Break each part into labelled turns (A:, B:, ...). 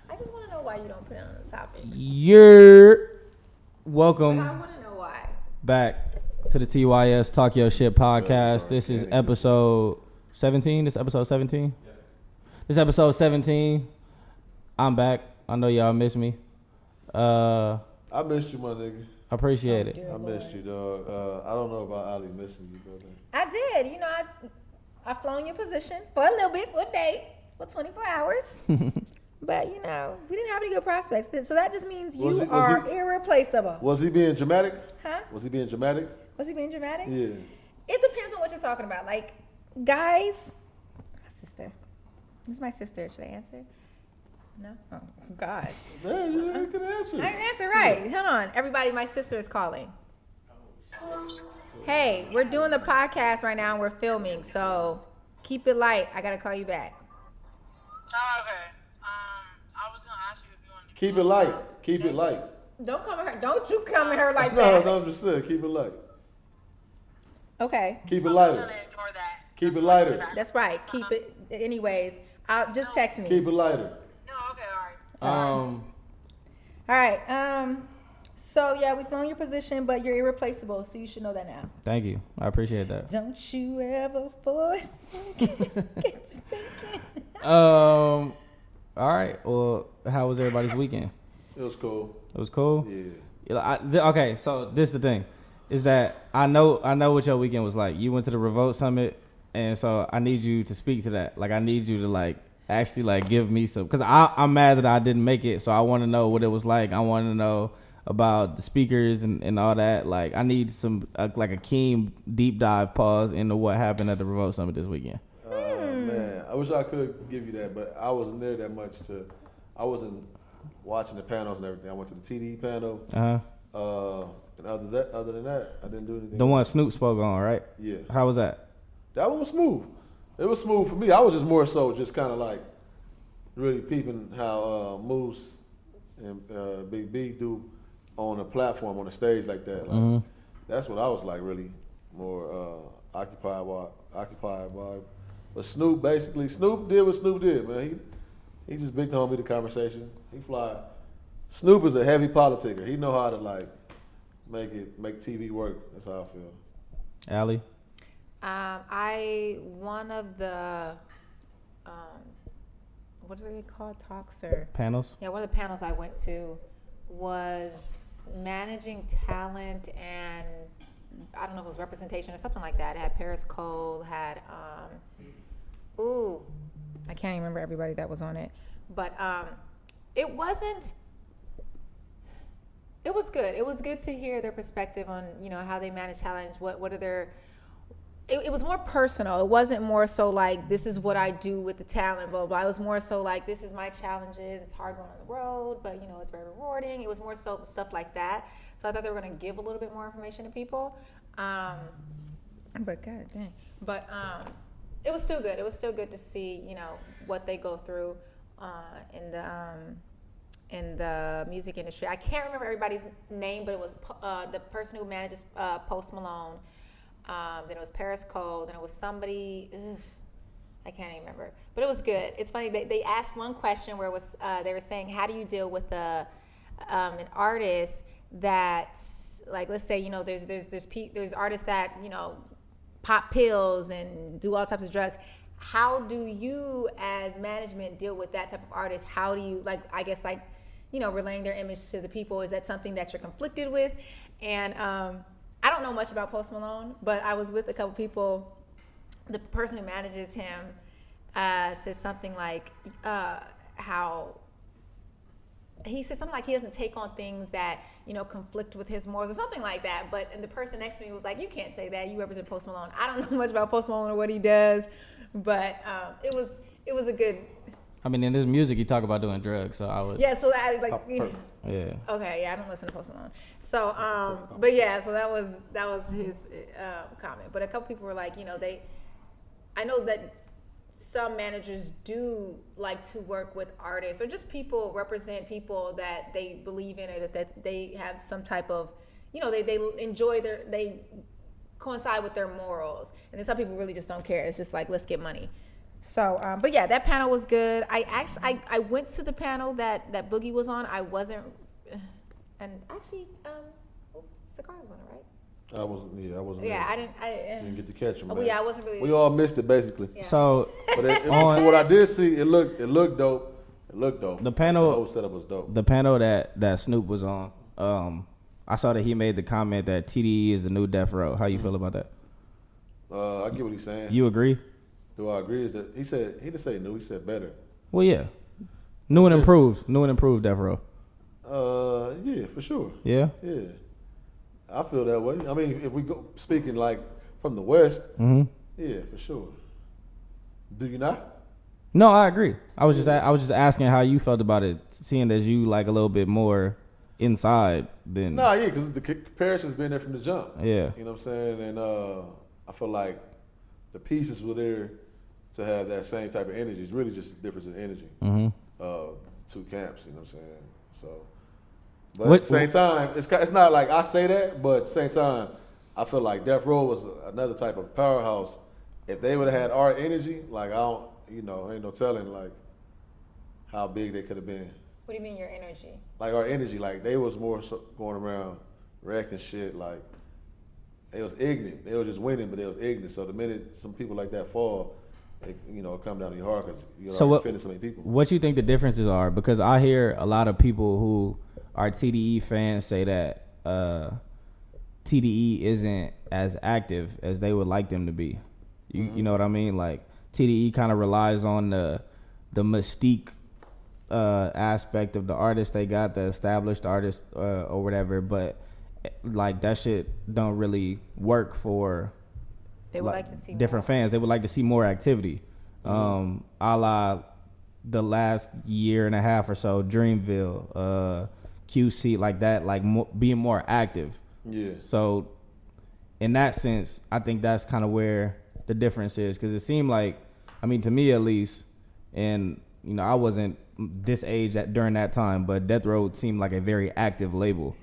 A: I just want to know why you don't put it on the topics.
B: You're welcome
A: I want to know why.
B: back to the TYS Talk Your Shit podcast. This is episode 17. This is episode 17. This is episode 17. I'm back. I know y'all miss me.
C: I missed you, my nigga.
B: I appreciate it.
C: I missed you, dog. I don't know about Ali missing you, brother.
A: I did. You know, I flown your position for a little bit, for a day, for 24 hours. But, you know, we didn't have any good prospects. So that just means you are irreplaceable.
C: Was he being dramatic?
A: Huh?
C: Was he being dramatic?
A: Was he being dramatic?
C: Yeah.
A: It depends on what you're talking about. Like, guys, my sister. This is my sister. Should I answer? No? Oh, gosh.
C: Yeah, you could answer.
A: I didn't answer right. Hold on. Everybody, my sister is calling. Hey, we're doing the podcast right now and we're filming, so keep it light. I got to call you back.
D: Oh, okay. I was gonna ask you if you wanted to
C: Keep it light. Keep it light.
A: Don't come at her. Don't you come at her like
C: No,
A: that.
C: no, I'm just saying. Keep it light.
A: Okay.
C: Keep it
D: I was
C: lighter.
D: gonna ignore that.
C: Keep
D: That's
C: it
D: why I
C: lighter.
D: said that.
A: That's right. Keep it. Anyways, just text me.
C: Keep it lighter.
D: No, okay, all right.
A: All right. So yeah, we flown your position, but you're irreplaceable, so you should know that now.
B: Thank you. I appreciate that.
A: Don't you ever force me get to thinking.
B: All right. Well, how was everybody's weekend?
C: It was cool.
B: It was cool.
C: Yeah.
B: Okay, so this is the thing, is that I know what your weekend was like. You went to the Revolt Summit, and so I need you to speak to that. Like, I need you to actually give me some, because I'm mad that I didn't make it. So I want to know what it was like. I want to know about the speakers and all that. Like, I need some like a keen deep dive pause into what happened at the Revolt Summit this weekend.
C: Man, I wish I could give you that, but I wasn't there that much I wasn't watching the panels and everything. I went to the TD panel. And other than that, I didn't do anything.
B: The one Snoop spoke on, right?
C: Yeah.
B: How was that?
C: That one was smooth. It was smooth for me. I was just more so just kind of really peeping how Moose and Big B do on a platform, on a stage like that. That's what I was really more occupied by. But Snoop did what Snoop did, man. He just big homie the conversation. He fly. Snoop is a heavy politicker. He know how to make TV work. That's how I feel.
B: Allie?
A: One of the what do they call talks or
B: Panels?
A: Yeah, one of the panels I went to was managing talent and I don't know if it was representation or something like that. It had Paris Cole, had I can't even remember everybody that was on it, but it was good. It was good to hear their perspective on how they manage talent. What are their it was more personal. It wasn't more so this is what I do with the talent, blah, blah. It was more so this is my challenges. It's hard going on the road, but, it's very rewarding. It was more so stuff like that. So I thought they were going to give a little bit more information to people. But God dang. But it was still good. It was still good to see, what they go through in the music industry. I can't remember everybody's name, but it was the person who manages Post Malone. Then it was Paris Cole. Then it was somebody. I can't even remember. But it was good. It's funny. They asked one question where it was they were saying, how do you deal with an artist that's let's say there's artists that pop pills and do all types of drugs. How do you as management deal with that type of artist? How do you relaying their image to the people? Is that something that you're conflicted with? And I don't know much about Post Malone, but I was with a couple people. The person who manages him said something how he said something he doesn't take on things that conflict with his morals or something like that. And the person next to me was like, "You can't say that. You represent Post Malone." I don't know much about Post Malone or what he does, but it was a good.
B: I mean, in this music, you talk about doing drugs, so I would.
A: Yeah, so that
B: Yeah.
A: Okay, yeah, I don't listen to Post Malone. So, but yeah, so that was his comment. But a couple people were I know that some managers do like to work with artists or just represent people that they believe in or that they have some type of, they enjoy they coincide with their morals. And then some people really just don't care. It's just let's get money. So, but yeah, that panel was good. I went to the panel that Boogie was on. I wasn't, and actually, Cigar was on it, right?
C: I wasn't.
A: Yeah,
C: there.
A: I
C: Didn't get to catch him.
A: Oh,
C: Man.
A: yeah, I wasn't really.
C: We all missed it basically.
A: Yeah.
B: So
C: But from what I did see, it looked dope. It looked dope.
B: The panel-
C: the whole setup was dope.
B: the panel that Snoop was on, I saw that he made the comment that TDE is the new Death Row. How you feel about that?
C: I get what he's saying.
B: You agree?
C: Do I agree? Is that he didn't say new, he said better.
B: Well, yeah. New and improved. New and improved Death Row.
C: Yeah, for sure.
B: Yeah.
C: Yeah, I feel that way. I mean, if we go speaking like from the West, yeah, for sure. Do you not?
B: No, I agree. I was just asking how you felt about it, seeing as you like a little bit more inside than.
C: Nah, yeah, because the comparison's been there from the jump.
B: Yeah.
C: You know what I'm saying? And I feel like the pieces were there to have that same type of energy. It's really just a difference in energy. Two camps, you know what I'm saying? So, but at the same time, it's not like I say that, but at the same time, I feel like Death Row was another type of powerhouse. If they would have had our energy, like ain't no telling like how big they could have been.
A: What do you mean your energy?
C: Like our energy, like they was more so going around wrecking shit. Like they was ignorant. They was just winning, but they was ignorant. So the minute some people like that fall, it come down to your heart because you're already offending so many people.
B: What you think the differences are? Because I hear a lot of people who are TDE fans say that TDE isn't as active as they would like them to be. You know what I mean? Like TDE kind of relies on the mystique aspect of the artist they got, the established artist or whatever, but like that shit don't really work for
A: They would like to see
B: different
A: more.
B: fans. They would like to see more activity. A la the last year and a half or so, Dreamville, QC, like that, like being more active.
C: Yeah.
B: So in that sense, I think that's kind of where the difference is, because it seemed like, I mean, to me at least, and I wasn't this age during that time, but Death Row seemed like a very active label.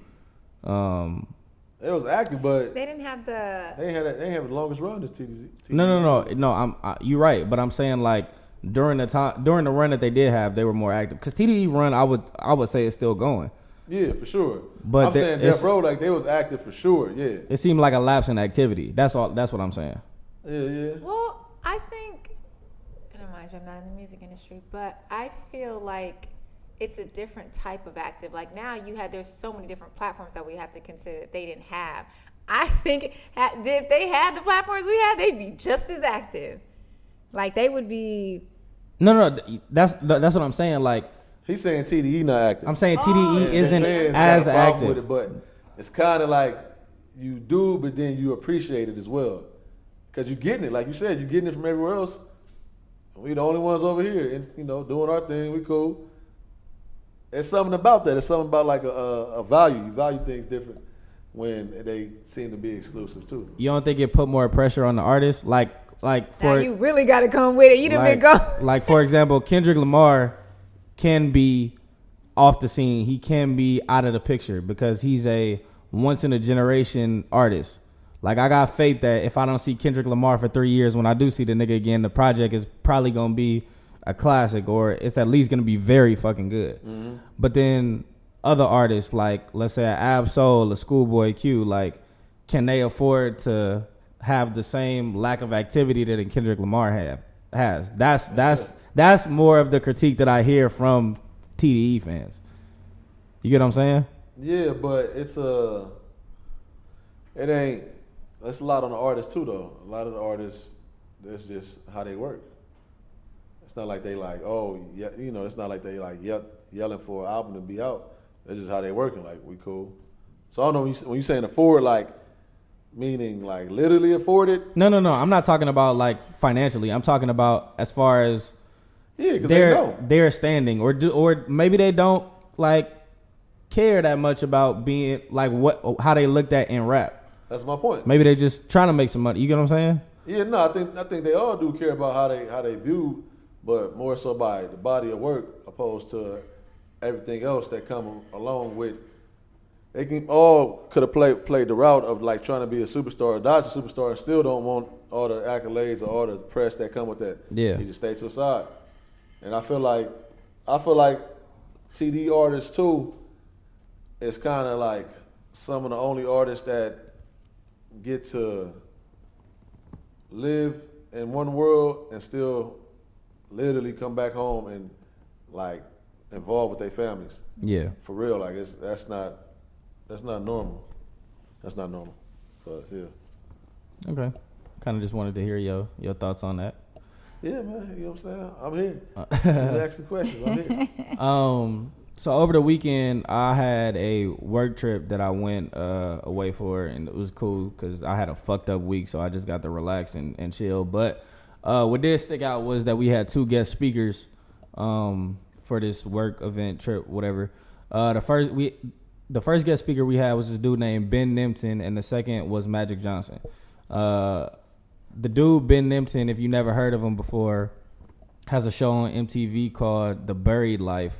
C: It was active, but
A: They didn't have the.
C: they ain't have the longest run as TDE.
B: No. You're right, but I'm saying like during the run that they did have, they were more active. Because TDE run, I would say it's still going.
C: Yeah, for sure.
B: But
C: I'm saying Death Row, like they was active for sure. Yeah.
B: It seemed like a lapse in activity. That's all. That's what I'm saying.
C: Yeah.
A: Well, I think, and mind you, I'm not in the music industry, but I feel like it's a different type of active. Like now, there's so many different platforms that we have to consider that they didn't have. I think if they had the platforms we had, they'd be just as active. Like they would be.
B: No, that's what I'm saying. Like
C: He's saying TDE not active.
B: I'm saying TDE
C: The
B: isn't
C: fans
B: as
C: got a problem
B: active.
C: with it, but it's kind of like you do, but then you appreciate it as well. Because you're getting it. Like you said, you're getting it from everywhere else. We the only ones over here, and, doing our thing. We cool. There's something about that. It's something about like a value. You value things different when they seem to be exclusive too.
B: You don't think it put more pressure on the artist? Like
A: Now
B: for
A: you really got to come with it. You done been going.
B: like for example, Kendrick Lamar can be off the scene. He can be out of the picture because he's a once in a generation artist. Like I got faith that if I don't see Kendrick Lamar for 3 years, when I do see the nigga again, the project is probably gonna be a classic, or it's at least gonna be very fucking good. But then other artists, like let's say Ab Soul, a Schoolboy Q, like can they afford to have the same lack of activity that Kendrick Lamar has? That's more of the critique that I hear from TDE fans. You get what I'm saying?
C: Yeah, but it's it ain't. That's a lot on the artists too, though. A lot of the artists, that's just how they work. It's not like they like, it's not like they like yelling for an album to be out. That's just how they working. Like we cool. So I don't know when you saying afford, like meaning like literally afford it.
B: No. I'm not talking about like financially. I'm talking about as far as
C: because they know.
B: their standing, or maybe they don't like care that much about being like how they looked at in rap.
C: That's my point.
B: Maybe they just trying to make some money. You get what I'm saying?
C: Yeah, no, I think they all do care about how they view, but more so by the body of work opposed to everything else that come along with They can all could have played the route of like trying to be a superstar, dodge a superstar, and still don't want all the accolades or all the press that come with that.
B: Yeah.
C: You just stay to the side. And I feel like CD artists too is kind of like some of the only artists that get to live in one world and still literally come back home and like involved with their families.
B: Yeah.
C: For real, like that's not normal. That's not normal. But yeah.
B: Okay. Kind of just wanted to hear your thoughts on that.
C: Yeah, man. You know what I'm saying? I'm here. You ask the questions. I'm here.
B: So over the weekend, I had a work trip that I went away for, and it was cool because I had a fucked up week, so I just got to relax and chill. But what did stick out was that we had 2 guest speakers for this work event trip, whatever. The first guest speaker we had was this dude named Ben Nimpton, and the second was Magic Johnson. The dude Ben Nimpton, if you never heard of him before, has a show on MTV called The Buried Life.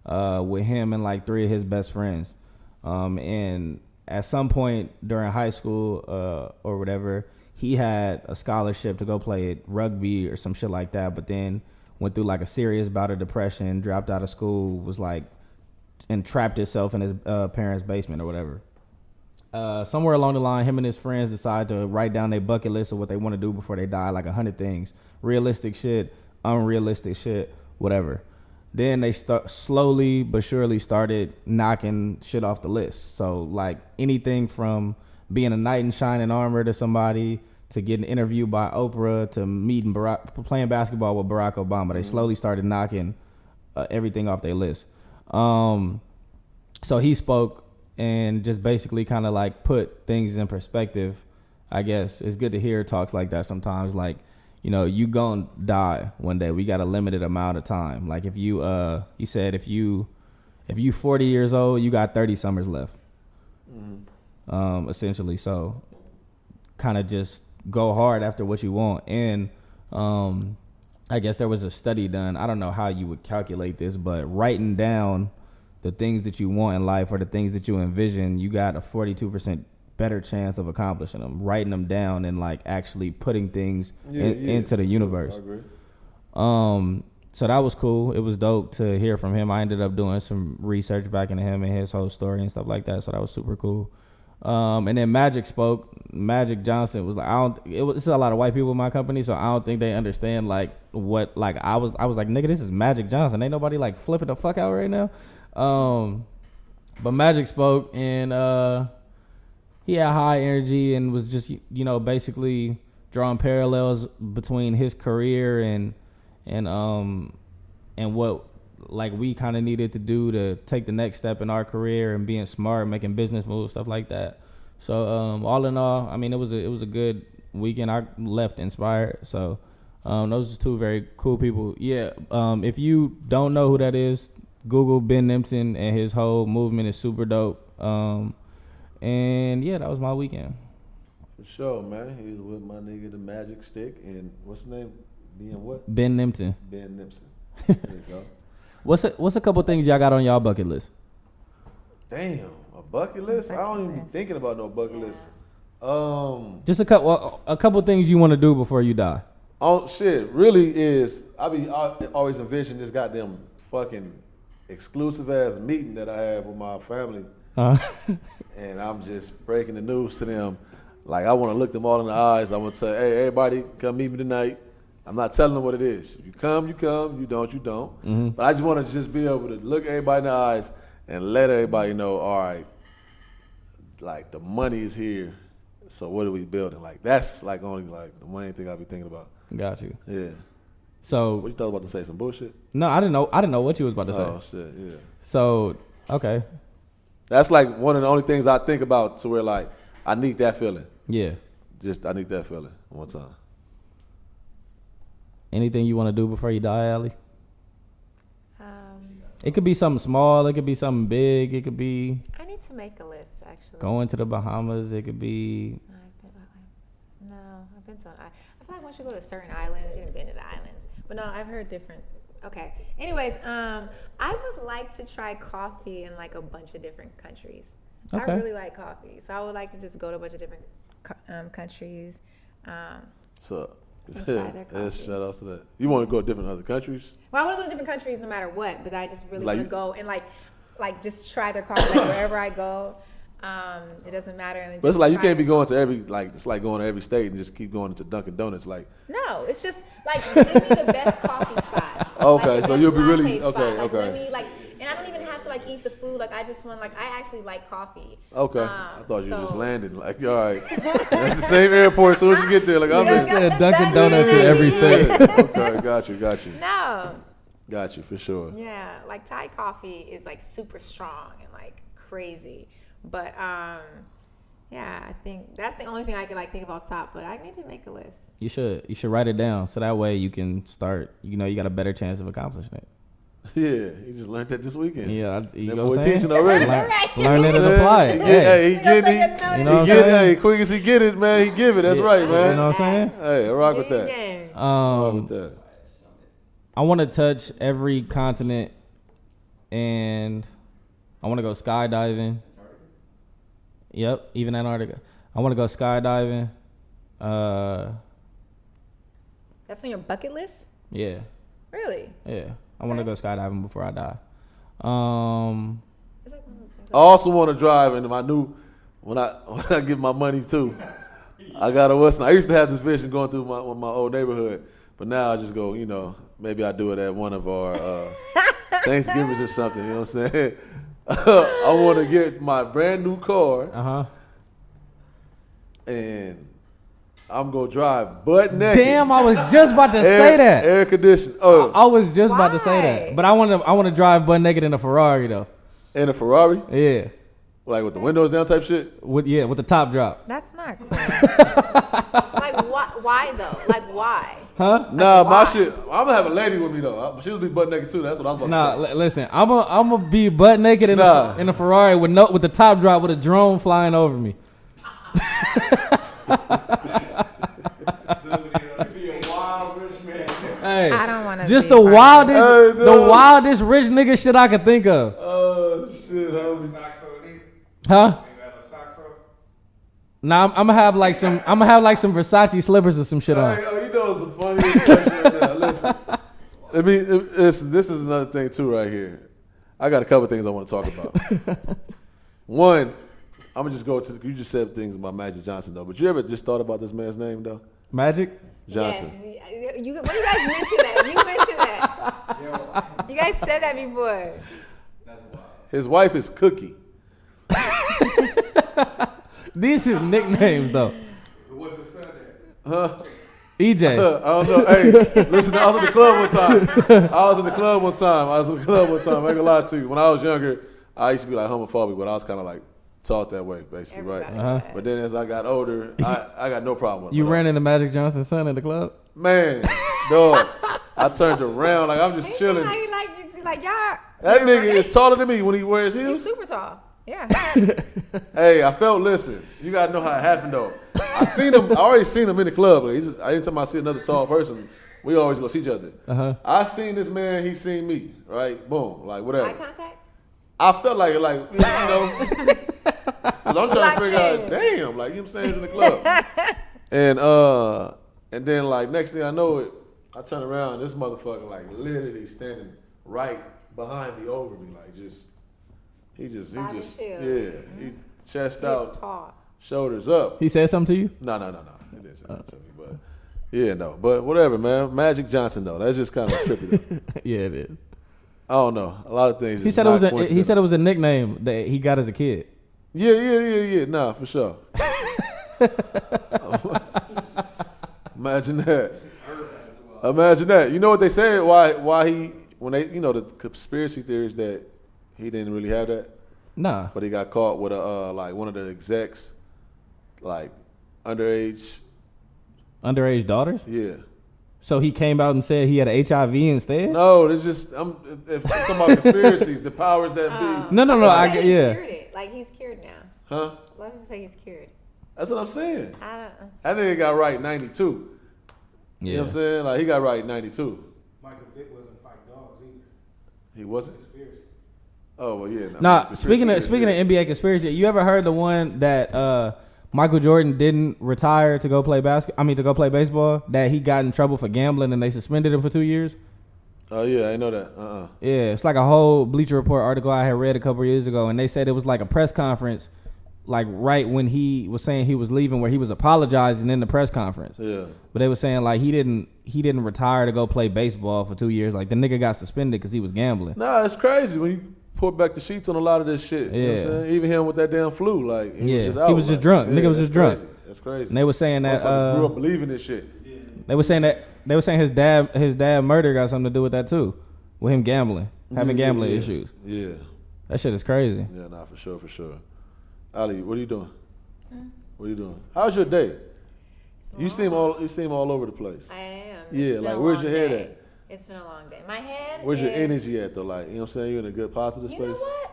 B: With him and like 3 of his best friends. And at some point during high school or whatever, he had a scholarship to go play rugby or some shit like that, but then went through like a serious bout of depression, dropped out of school, was like, and trapped himself in his parents' basement or whatever. Somewhere along the line, him and his friends decided to write down their bucket list of what they want to do before they die, like 100 things. Realistic shit, unrealistic shit, whatever. Then they slowly but surely started knocking shit off the list. So like anything from being a knight in shining armor to somebody, to getting interviewed by Oprah, to meeting playing basketball with Barack Obama. They slowly started knocking everything off their list. So he spoke and just basically kind of like put things in perspective. I guess it's good to hear talks like that sometimes. Like, you know, you gonna die one day. We got a limited amount of time. Like if you, he said, if you 40 years old, you got 30 summers left. Essentially. So kind of just go hard after what you want. And I guess there was a study done. I don't know how you would calculate this, but writing down the things that you want in life or the things that you envision, you got a 42% better chance of accomplishing them, writing them down and like actually putting things into the universe.
C: I agree.
B: So that was cool. It was dope to hear from him. I ended up doing some research back into him and his whole story and stuff like that. So that was super cool. And then Magic spoke. Magic Johnson was like, it's a lot of white people in my company, so I don't think they understand like what, like I was like, nigga, this is Magic Johnson. Ain't nobody like flipping the fuck out right now. But Magic spoke and he had high energy and was just, you know, basically drawing parallels between his career and what like we kind of needed to do to take the next step in our career and being smart, making business moves, stuff like that. So all in all, I mean, it was a good weekend. I left inspired. So those are 2 very cool people. Yeah. If you don't know who that is, Google Ben Nimpton, and his whole movement is super dope. And yeah, that was my weekend.
C: For sure, man. He was with my nigga, the Magic Stick, and what's his name? Being what?
B: Ben Nimpton.
C: Ben Nimpson. There you go.
B: What's a couple things y'all got on y'all bucket list?
C: Damn, a bucket list? I don't even be thinking about no bucket list.
B: Just a couple things you want to do before you die.
C: Oh shit, really is. I always envision this goddamn fucking exclusive ass meeting that I have with my family, and I'm just breaking the news to them. Like I want to look them all in the eyes. I want to say, hey, everybody, come meet me tonight. I'm not telling them what it is. You come, you come. You don't, you don't. Mm-hmm. But I just want to just be able to look everybody in the eyes and let everybody know, all right, like the money is here. So what are we building? Like that's like only like the main thing I be thinking about.
B: Got you.
C: Yeah.
B: So
C: what you thought about to say? Some bullshit?
B: No, I didn't know what you was about to say.
C: Oh shit, yeah.
B: So okay.
C: That's like one of the only things I think about to where like I need that feeling.
B: Yeah.
C: Just I need that feeling one time.
B: Anything you want to do before you die, Allie? It could be something small. It could be something big. It could be.
A: I need to make a list, actually.
B: Going to the Bahamas. It could be.
A: I've been to an island. I feel like once you go to certain islands, you've been to the islands. But no, I've heard different. Okay. Anyways, I would like to try coffee in like a bunch of different countries.
B: Okay.
A: I really like coffee, so I would like to just go to a bunch of different countries.
C: So,
A: try their
C: yeah,
A: coffee.
C: shout out to that. You want to go to different other countries?
A: Well, I want to go to different countries no matter what, but I just really
C: Like
A: want to
C: you-
A: go and like just try their coffee like wherever I go. It doesn't matter. And
C: But it's
A: just
C: like you
A: try
C: can't be
A: it.
C: going to it's like going to every state and just keep going to Dunkin' Donuts. Like,
A: No, it's just like give me the best coffee spot.
C: Okay,
A: Like, the
C: so
A: best
C: you'll be really-
A: latte spot.
C: okay,
A: Like,
C: okay.
A: Let me and I don't even have to like eat the food. Like I just want I actually like coffee.
C: okay, I thought you were just
A: so-
C: landing. Like, all right, at the same airport. As soon as you get there, like, I'm
A: Yeah,
C: just.
A: yeah.
B: Said Dunkin' Donuts in every state.
C: Okay, got you,
A: No.
C: got you for sure.
A: Yeah, like Thai coffee is like super strong and like crazy, but yeah, I think that's the only thing I can like think about top. But I need to make a list.
B: You should write it down so that way you can start. You know, you got a better chance of accomplishing it.
C: Yeah, you just learned that this weekend.
B: Yeah, you
C: That
B: know
C: boy
B: what I'm saying?
C: teaching already.
B: Learn it and apply it.
C: Yeah,
B: Hey,
C: hey, he get
A: That's
C: it.
A: like a note.
B: You know what I'm
C: He get it.
B: saying?
C: Hey, quick as he get it, man. He give it. That's
B: Yeah,
C: right, man.
B: You know what I'm saying?
C: Hey, I rock with that.
A: Yeah.
C: Rock with that.
B: I want to touch every continent, and I want to go skydiving. Yep, even Antarctica. I want to go skydiving.
A: That's on your bucket list?
B: Yeah,
A: Really?
B: yeah. I want to go skydiving before I die.
A: It's like one of those things.
C: I also want to drive, and if I knew when I get my money too, I gotta listen. I used to have this vision going through my old neighborhood, but now I just go, you know, maybe I do it at one of our Thanksgivings or something. You know what I'm saying? I want to get my brand new car, and I'm gonna drive butt naked.
B: Damn, I was just about to say that.
C: Air conditioned. Oh,
B: I was just about to say
A: Why?
B: that, but I want to drive butt naked in a Ferrari though.
C: in a Ferrari,
B: Yeah,
C: like with the windows down type shit.
B: with the top drop.
A: That's not cool. Like, why though? Like, why?
B: Huh?
C: Nah, my
A: why?
C: shit. I'm gonna have a lady with me though. She'll be butt naked too. That's what I was about
B: Nah,
C: to say.
B: listen. I'm gonna be butt naked in
C: Nah.
B: a Ferrari with the top drop with a drone flying over me. Hey,
A: I don't wanna
B: just
A: be
B: the
A: part of
B: wildest,
C: Hey,
B: the
C: no.
B: wildest rich nigga shit I could think of.
C: Oh shit, homie.
B: Huh? Nah, I'm gonna have like some Versace slippers or some shit on.
C: Hey, you know it's the funniest question right now. Listen, this is another thing too right here. I got a couple things I want to talk about. One, I'm gonna just go to. You just said things about Magic Johnson though, but you ever just thought about this man's name though?
B: Magic?
C: Johnson.
A: Yes. When you guys mentioned that, you mentioned that. You guys said that before.
C: His wife is Cookie.
B: These is nicknames though.
E: What's the son at?
B: EJ.
C: I don't know. Hey, listen, I was in the club one time. I ain't gonna lie to you. When I was younger, I used to be like homophobic, but I was kind of like taught that way, basically,
A: Everybody
C: right?
A: does.
C: But then as I got older, I got no problem with it.
B: You ran into Magic Johnson's son at the club?
C: Man, dog, I turned around like I'm just
A: He
C: chilling.
A: like y'all.
C: That nigga is taller than me when he wears
A: He's
C: heels.
A: super tall. Yeah.
C: Hey, I felt. Listen, you gotta know how it happened though. I seen him. I already seen him in the club. Like, anytime I see another tall person, we always go see each other. I seen this man. He seen me. Right? Boom. Like whatever.
A: Eye contact.
C: I felt like you know. 'Cause I'm trying to
A: Locked
C: figure out.
A: in.
C: Damn. Like you know what I'm saying, he's in the club. And then like next thing I know it, I turn around. This motherfucker like literally standing right behind me, over me, like just. He just,
A: Body
C: yeah.
A: shields.
C: He chest
A: He's
C: out,
A: tall.
C: shoulders up.
B: He said something to you?
C: No. He didn't say that to me, but yeah, no. But whatever, man. Magic Johnson though, that's just kind of trippy. Though.
B: Yeah, it is.
C: I don't know. A lot of things.
B: He
C: just
B: said it
C: not
B: was he
C: coincidental.
B: said it was a nickname that he got as a kid.
C: Yeah. Nah, for sure. Imagine that. Imagine that. You know what they said? Why he when they the conspiracy theories that he didn't really have that,
B: Nah.
C: but he got caught with a like one of the execs, like underage.
B: Underage daughters?
C: Yeah.
B: So he came out and said he had HIV instead?
C: No, it's just if I'm talking about conspiracies, the powers that be.
B: No,
A: He
B: I yeah.
A: cured it. Like he's cured now.
C: Huh?
A: Let him say he's cured.
C: That's what I'm saying.
A: I don't.
C: That nigga got right in 92. You know
B: Yeah.
C: what I'm saying? Like he got right in 92.
E: Michael Vick wasn't fighting dogs either.
C: He wasn't.
E: Conspiracy.
C: Oh well, yeah.
B: Nah, speaking of NBA conspiracy, you ever heard the one that Michael Jordan didn't retire to go play to go play baseball? That he got in trouble for gambling and they suspended him for 2 years.
C: Oh yeah, I know that.
B: Yeah, it's like a whole Bleacher Report article I had read a couple years ago, and they said it was like a press conference, like right when he was saying he was leaving, where he was apologizing in the press conference.
C: Yeah.
B: But they were saying like he didn't retire to go play baseball for 2 years. Like the nigga got suspended because he was gambling.
C: Nah, it's crazy when you pull back the sheets on a lot of this shit. You know what I'm saying? Even him with that damn flu, like he was just
B: drunk. Nigga was just drunk.
C: That's crazy.
B: And they were saying that
C: grew up believing this shit.
B: They were saying his dad murder got something to do with that too, with him gambling, having gambling issues.
C: Yeah.
B: That shit is crazy.
C: Yeah, nah, for sure. Ali, what are you doing? What are you doing? How's your day? You seem all over the place.
A: I am.
C: Yeah,
A: It's been
C: like
A: a
C: where's
A: long
C: your head
A: day.
C: at?
A: It's been a long day. My head.
C: Where's your
A: is-
C: energy at though? Like, you know what I'm saying? You in a good positive
A: You
C: space?
A: know what?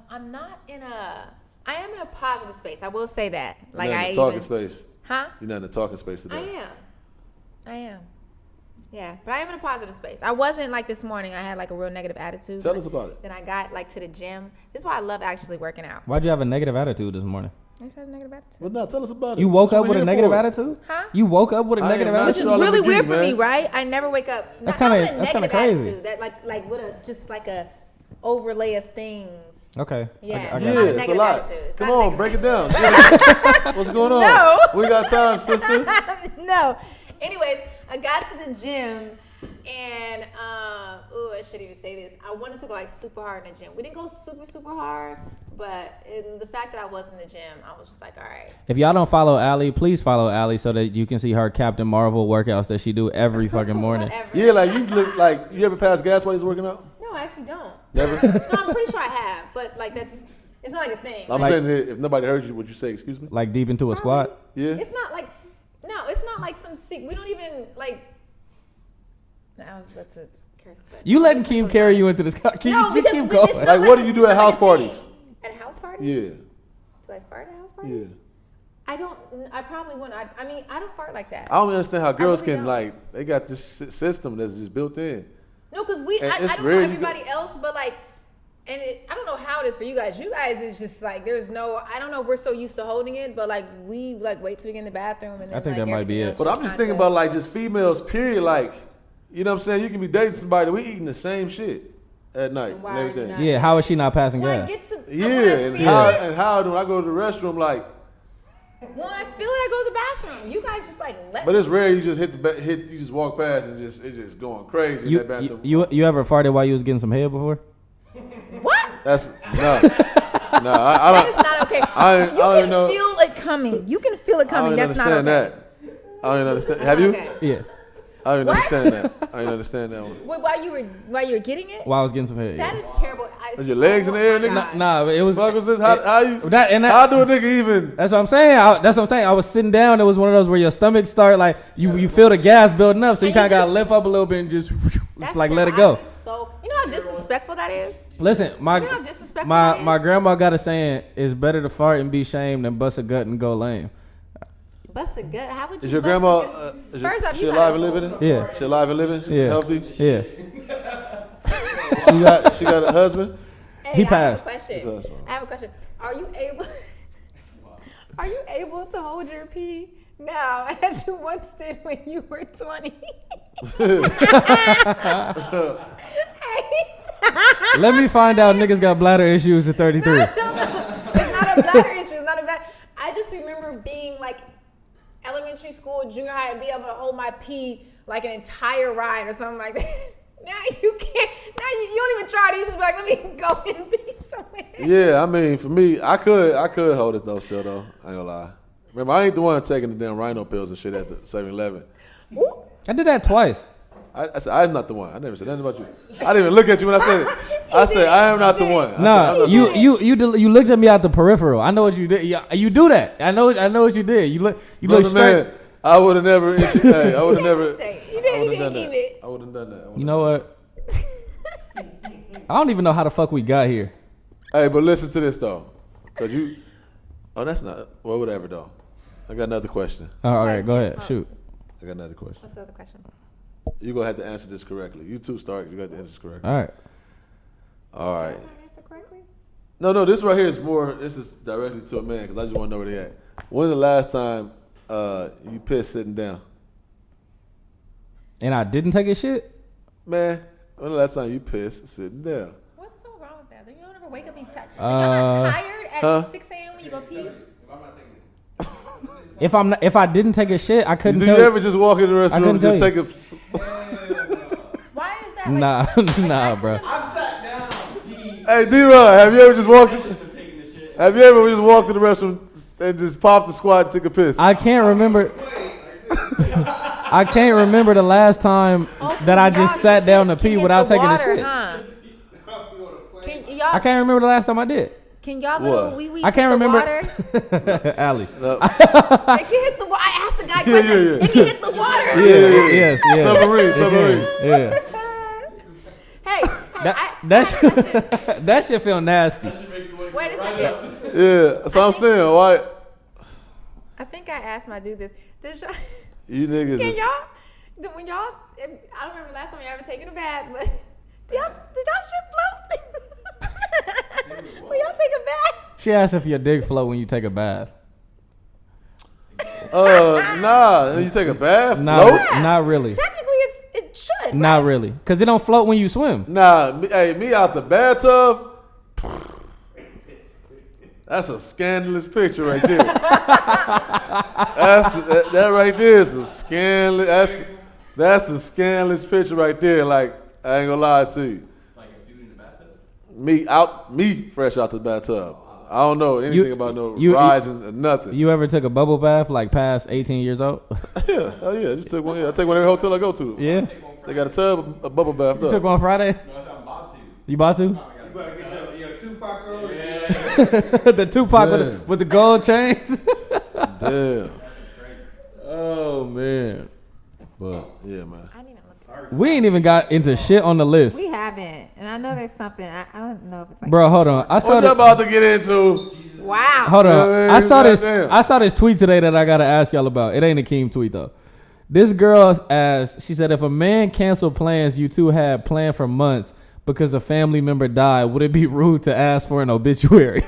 A: I'm not in a. I am in a positive space. I will say that.
C: You're not in the talking space.
A: Huh?
C: You're not in the talking space today.
A: I am. Yeah, but I am in a positive space. I wasn't like this morning. I had like a real negative attitude.
C: Tell us about it.
A: Then I got like to the gym. This is why I love actually working out.
B: Why'd you have a negative attitude this morning?
A: I just had a negative attitude.
C: Well, now tell us about it.
B: You woke
C: What
B: up with a
C: here
B: negative
C: for?
B: attitude?
A: Huh?
B: You woke up with a
C: I
B: negative
C: am not
A: Which
B: attitude?
A: is
C: sure.
A: really
C: Geek,
A: weird for me,
C: man.
A: right? I never wake up.
B: That's
A: not
B: kinda-
A: with a
B: that's kinda
A: negative
B: crazy.
A: attitude. That like with a just like a overlay of things.
B: Okay.
A: Yeah,
B: I
A: it's
B: got
C: Yeah,
A: not a
C: it's a
A: negative
C: lot.
A: attitude. It's
C: Come
A: not a
C: on,
A: negative
C: break it down. Yeah. What's going on?
A: No.
C: We got time, sister.
A: No. Anyways, I got to the gym and I shouldn't even say this. I wanted to go like super hard in the gym. We didn't go super hard, but the fact that I was in the gym, I was just like, all right.
B: If y'all don't follow Allie, please follow Allie so that you can see her Captain Marvel workouts that she do every fucking morning.
A: Whatever.
C: Yeah, like you look like you ever pass gas while he's working out?
A: No, I actually don't.
C: Never.
A: No, I'm pretty sure I have, but like it's not like a thing.
C: I'm
A: Like,
C: saying that if nobody heard you, would you say excuse me?
B: Like deep into a squat.
C: Yeah.
A: it's not like it's not like some sick. We don't even like. That's a curse. But
B: You letting Keem carry you into this? Can
A: No,
B: you
A: because
B: keep
A: it's
B: going?
A: not
C: Like, what do you do
A: it's
C: at
A: not
C: house
A: like a
C: parties?
A: thing. At house parties?
C: Yeah.
A: Do I fart at house
C: Yeah.
A: parties? I probably wouldn't. I mean, I don't fart like that.
C: I don't understand how girls
A: really
C: can
A: don't.
C: like they got this system that's just built in.
A: No, because
C: And
A: I
C: it's
A: don't
C: rare
A: know
C: you
A: everybody else, but like, I don't know how it is for you guys. You guys is just like, there's no, I don't know if we're so used to holding it, but like, we like wait till we get in the bathroom and then
B: I think
A: like,
B: that might be
A: everything
B: it.
A: else
C: But I'm just thinking about like just females, period. Like, you know what I'm saying? You can be dating somebody, we eating the same shit at night and
A: Why are you
C: everything.
A: not-
B: Yeah, how is she not passing
A: When I
B: gas?
A: get to,
C: Yeah,
A: when
C: and how do I go to the restroom like?
A: when I feel it, I go to the bathroom. You guys just like let
C: But
A: me.
C: it's rare you just you just walk past and it's just going crazy in that bathroom.
B: You ever farted while you was getting some head before?
A: What?
C: That's no, I
A: That is
C: don't.
A: not okay.
C: I
A: You
C: don't
A: can
C: know.
A: feel it coming. You can feel it
C: I
A: coming.
C: don't
A: That's not
C: understand
A: okay.
C: that. I don't understand.
A: That's
C: Have
A: not
C: you?
A: okay.
B: Yeah.
C: I don't
A: What?
C: understand that. I don't understand that one.
A: Wait, while you were getting it?
B: While I was getting some head.
A: That
B: Yeah.
A: is terrible.
C: Was your legs in the air,
A: Oh my
C: nigga?
A: God.
B: Nah, but it was.
C: Fuck was this? How you?
B: That- and that-
C: how do a nigga even?
B: That's what I'm saying. That's what I'm saying. I was sitting down. It was one of those where your stomach start like you feel the gas building up, so you
A: And
B: kind of
A: you
B: gotta
A: just-
B: lift up a little bit and just
A: That's
B: like let it
A: terrible.
B: go.
A: I'd be so, you know how disrespectful that is?
B: Listen, my
A: You know how disrespectful that
B: my
A: is?
B: grandma got a saying: "It's better to fart and be shamed than bust a gut and go lame."
A: Bust a gut. How would you
C: Is your
A: bust a
C: grandma?
A: gut?
C: Is
A: First off,
C: she
A: you
C: alive
A: gotta-
C: and living?
B: Yeah.
C: She alive and living?
B: Yeah.
C: Healthy?
B: Yeah.
C: She got a husband?
A: Hey,
B: He
A: I
B: passed.
A: have a question.
C: He passed.
A: I have a question. Are you able to hold your pee now as you once did when you were 20?
B: Let me find out niggas got bladder issues at 33.
A: No. It's not a bladder issue. It's not a bladder. I just remember being like elementary school, junior high, and be able to hold my pee like an entire ride or something like that. Now you can't. Now you don't even try to. You just be like, let me go and pee somewhere.
C: Yeah, I mean, for me, I could hold it though. Still though, I ain't gonna lie. Remember, I ain't the one taking the damn rhino pills and shit at the 7-Eleven.
A: Ooh.
B: I did that twice.
C: I said I'm not the one. I never said nothing about you. I didn't even look at you when I said it. I said I am not the one. I said, I'm
B: No,
C: not
B: you looked at me out the peripheral. I know what you did. You do that. I know what you did. You look
C: Brother
B: straight.
C: man, I would have never. Hey, I would have never.
A: Straight. You
C: I
A: didn't
C: would have
A: even
C: done
A: keep
C: that.
A: it.
C: I would have done that.
B: You know what? I don't even know how the fuck we got here.
C: Hey, but listen to this though, cause you. Oh, that's not. Well, whatever though. I got another question.
B: All right, go ahead. Shoot.
C: I got another question.
A: What's the other question?
C: You gonna have to answer this correctly. You two start. You got to answer this correctly.
B: All right.
C: All right.
A: Did I answer correctly?
C: No, this right here is more. This is directly to a man because I just want to know where they at. When's the last time you pissed sitting down?
B: And I didn't take a shit.
C: Man, when the last time you pissed sitting down?
A: What's so wrong with that? You don't ever wake up and tired. Y'all not tired at 6 a.m. when you go pee?
B: If I didn't take a shit, I couldn't.
C: Do
B: tell
C: you ever just walk in the restroom
B: couldn't
C: and just
B: tell
C: take a?
A: Why is that? Like,
B: Nah, bro.
E: I've sat down.
C: Hey, D-Rod, have you ever just walked? Have you ever just walked in the restroom and just popped the squat and took a piss?
B: I can't remember. I can't remember the last time that I just sat down to pee without taking a shit.
A: Huh? Can y'all,
B: I can't remember the last time I did.
A: can y'all
C: What?
A: little wee wee
B: I can't remember.
A: water?
B: Allie.
A: It can hit the water. I asked the guy question.
C: yeah.
A: It can hit the water.
B: Yes.
C: Submarine.
B: Yeah.
A: Hey,
B: That shit feel nasty.
A: wait a second.
C: Yeah, so I'm saying, why
A: I think I asked my dude this. Does y'all,
C: you niggas
A: can
C: is
A: y'all, when y'all, I don't remember the last time y'all ever taken a bath, but did y'all shit float? When y'all take a bath?
B: She asked if your dick float when you take a bath.
C: nah, you take a bath, float?
B: Not really.
A: Technically, it should.
B: Not
A: right?
B: really. Because it don't float when you swim.
C: Nah, me out the bathtub. That's a scandalous picture right there. that right there is some scandalous. That's a scandalous picture right there. Like, I ain't gonna lie to you.
E: Like a dude in the bathtub?
C: Me fresh out the bathtub. I don't know anything about no rising or nothing.
B: You ever took a bubble bath like past 18 years old?
C: Yeah, hell yeah. Just took one. Yeah, I take one every hotel I go to.
B: Yeah.
C: They got a tub, a bubble bath.
B: You took one Friday?
E: No, that's how I'm about to.
B: You bought to?
E: You
F: better get your Tupac girl.
B: The Tupac with the gold chains?
C: Damn.
B: Oh, man.
C: But, yeah, man.
A: I didn't even look at this.
B: We ain't even got into shit on the list.
A: We haven't. And I know there's something. I don't know if it's like.
B: Bro, hold on. I saw
C: What you
B: this.
C: about to get into?
A: Wow.
B: Hold on.
C: Yeah,
B: I saw this.
C: goddamn.
B: I saw this tweet today that I gotta ask y'all about. It ain't a Keem tweet though. This girl asked. She said, "If a man canceled plans you two had planned for months because a family member died, would it be rude to ask for an obituary?"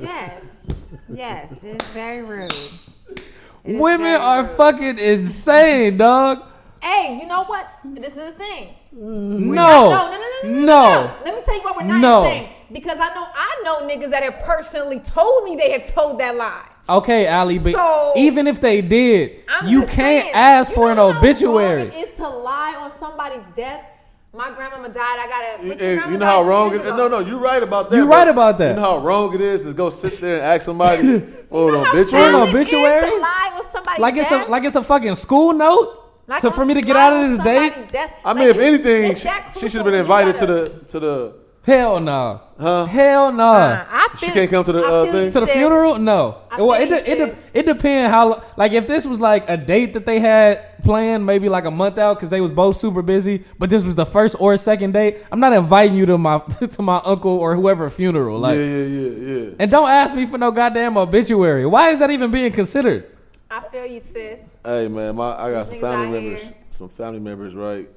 A: Yes. Yes. It's very rude. It is
B: Women
A: very
B: are
A: rude.
B: fucking insane, dog.
A: Hey, you know what? This is the thing.
B: No.
A: No. Let me tell you why we're not
B: No.
A: insane. Because I know niggas that have personally told me they have told that lie.
B: Okay, Allie, but
A: So-
B: even if they did,
A: I'm
B: you
A: just
B: can't
A: saying,
B: ask
A: you
B: for an
A: know how
B: obituary.
A: wrong it is to lie on somebody's death. My grandmama died. I gotta. But your
C: You
A: grandma
C: know how
A: died
C: wrong
A: 2
C: it
A: years
C: is?
A: ago.
C: No, you're right about that.
B: You're
C: but
B: right about that.
C: You know how wrong it is to go sit there and ask somebody for an
A: You know how
C: obituary?
A: wrong it is
B: obituary?
A: to lie on somebody's
B: Like
A: death?
B: it's a fucking school note.
A: Like
B: So
A: on
B: for me to get
A: lie
B: out
A: on
B: of this
A: somebody's
B: date,
A: death.
C: I mean,
A: Like,
C: if anything,
A: it's that
C: she should
A: crucial
C: have been
A: you
C: invited
A: gotta-
C: to the.
B: hell no.
C: Huh?
B: Hell no.
A: I
C: She
A: feel-
C: can't come to the,
A: I feel
C: thing?
A: you,
B: To the
A: sis.
B: funeral? No.
A: I
B: Well,
A: feel
B: it
A: you, sis.
B: depends how. Like if this was like a date that they had planned, maybe like a month out because they was both super busy. But this was the first or second date. I'm not inviting you to my to my uncle or whoever funeral. Like,
C: Yeah.
B: and don't ask me for no goddamn obituary. Why is that even being considered?
A: I feel you, sis.
C: Hey man, I got some
A: These niggas
C: family
A: out
C: members.
A: here.
C: Some family members, right?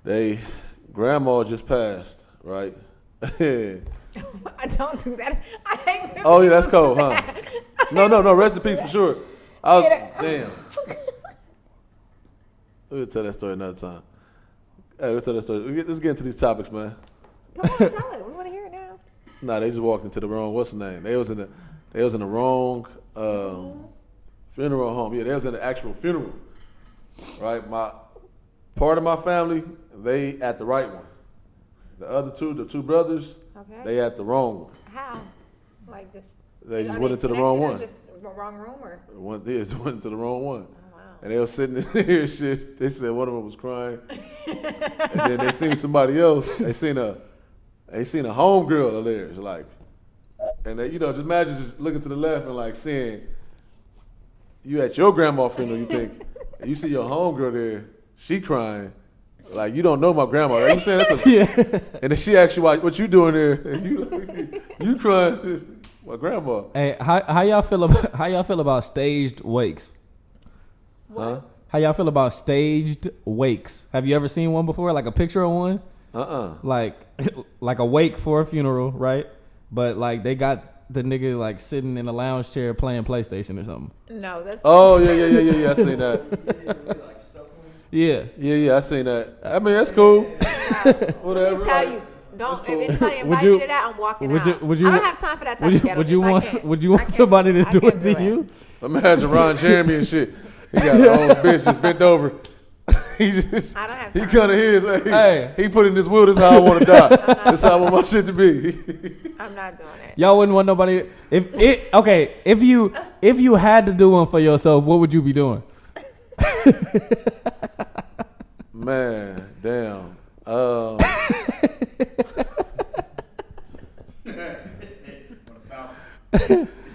C: They grandma just passed, right?
A: I don't do that. I hate when
C: Oh yeah, that's
A: people
C: cold,
A: do
C: huh?
A: that.
C: No. Rest in peace for sure. I was
A: Yeah.
C: damn. We'll tell that story another time. Hey, we'll tell that story. Let's get into these topics, man.
A: Come on, tell it. We want to hear it now.
C: Nah, they just walked into the wrong. What's the name? They was in the wrong funeral home. Yeah, they was in the actual funeral. Right, part of my family, they at the right one. The other two, the two brothers,
A: Okay.
C: they at the wrong one.
A: How? Like just.
C: They just
A: are
C: went into the wrong
A: connected or
C: one.
A: Just the wrong room or.
C: They just went into the wrong one.
A: Oh, wow.
C: And they was sitting in there and shit. They said one of them was crying. And then they seen somebody else. They seen a homegirl of theirs, like. And they, just imagine just looking to the left and like seeing you at your grandma's funeral, you think, and you see your homegirl there, she crying. Like, you don't know my grandma, right? You saying that's a,
B: Yeah.
C: and then she asks you, what you doing there? And you crying, my grandma.
B: Hey, how y'all feel about staged wakes?
C: Huh?
B: How y'all feel about staged wakes? Have you ever seen one before? Like a picture of one? Like like a wake for a funeral, right? But like they got the nigga like sitting in a lounge chair playing PlayStation or something.
A: No, that's.
C: Oh yeah. I seen that.
B: Yeah.
C: Yeah. I seen that. I mean, that's cool. Whatever.
A: Let me tell you, don't.
C: cool.
A: If anybody
B: Would
A: invite
B: you-
A: me to that, I'm walking
B: would you-
A: out.
B: would you-
A: I don't have time for that type
B: Would
A: of
B: you,
A: ghetto.
B: would you
A: I
B: want
A: can't.
B: would you
A: I
B: want
A: can't.
B: somebody to
A: I
B: do
A: can't
B: it to you?
C: Imagine Ron Jeremy and shit. He got an old bitch just bent over. He just.
A: I don't have
C: He
A: time.
C: kind of hears. Hey,
B: Hey.
C: he put in this will. This is how I want to die. This is how I want my shit to be.
A: I'm not doing it.
B: Y'all wouldn't want nobody if you had to do one for yourself, what would you be doing?
C: Man, damn.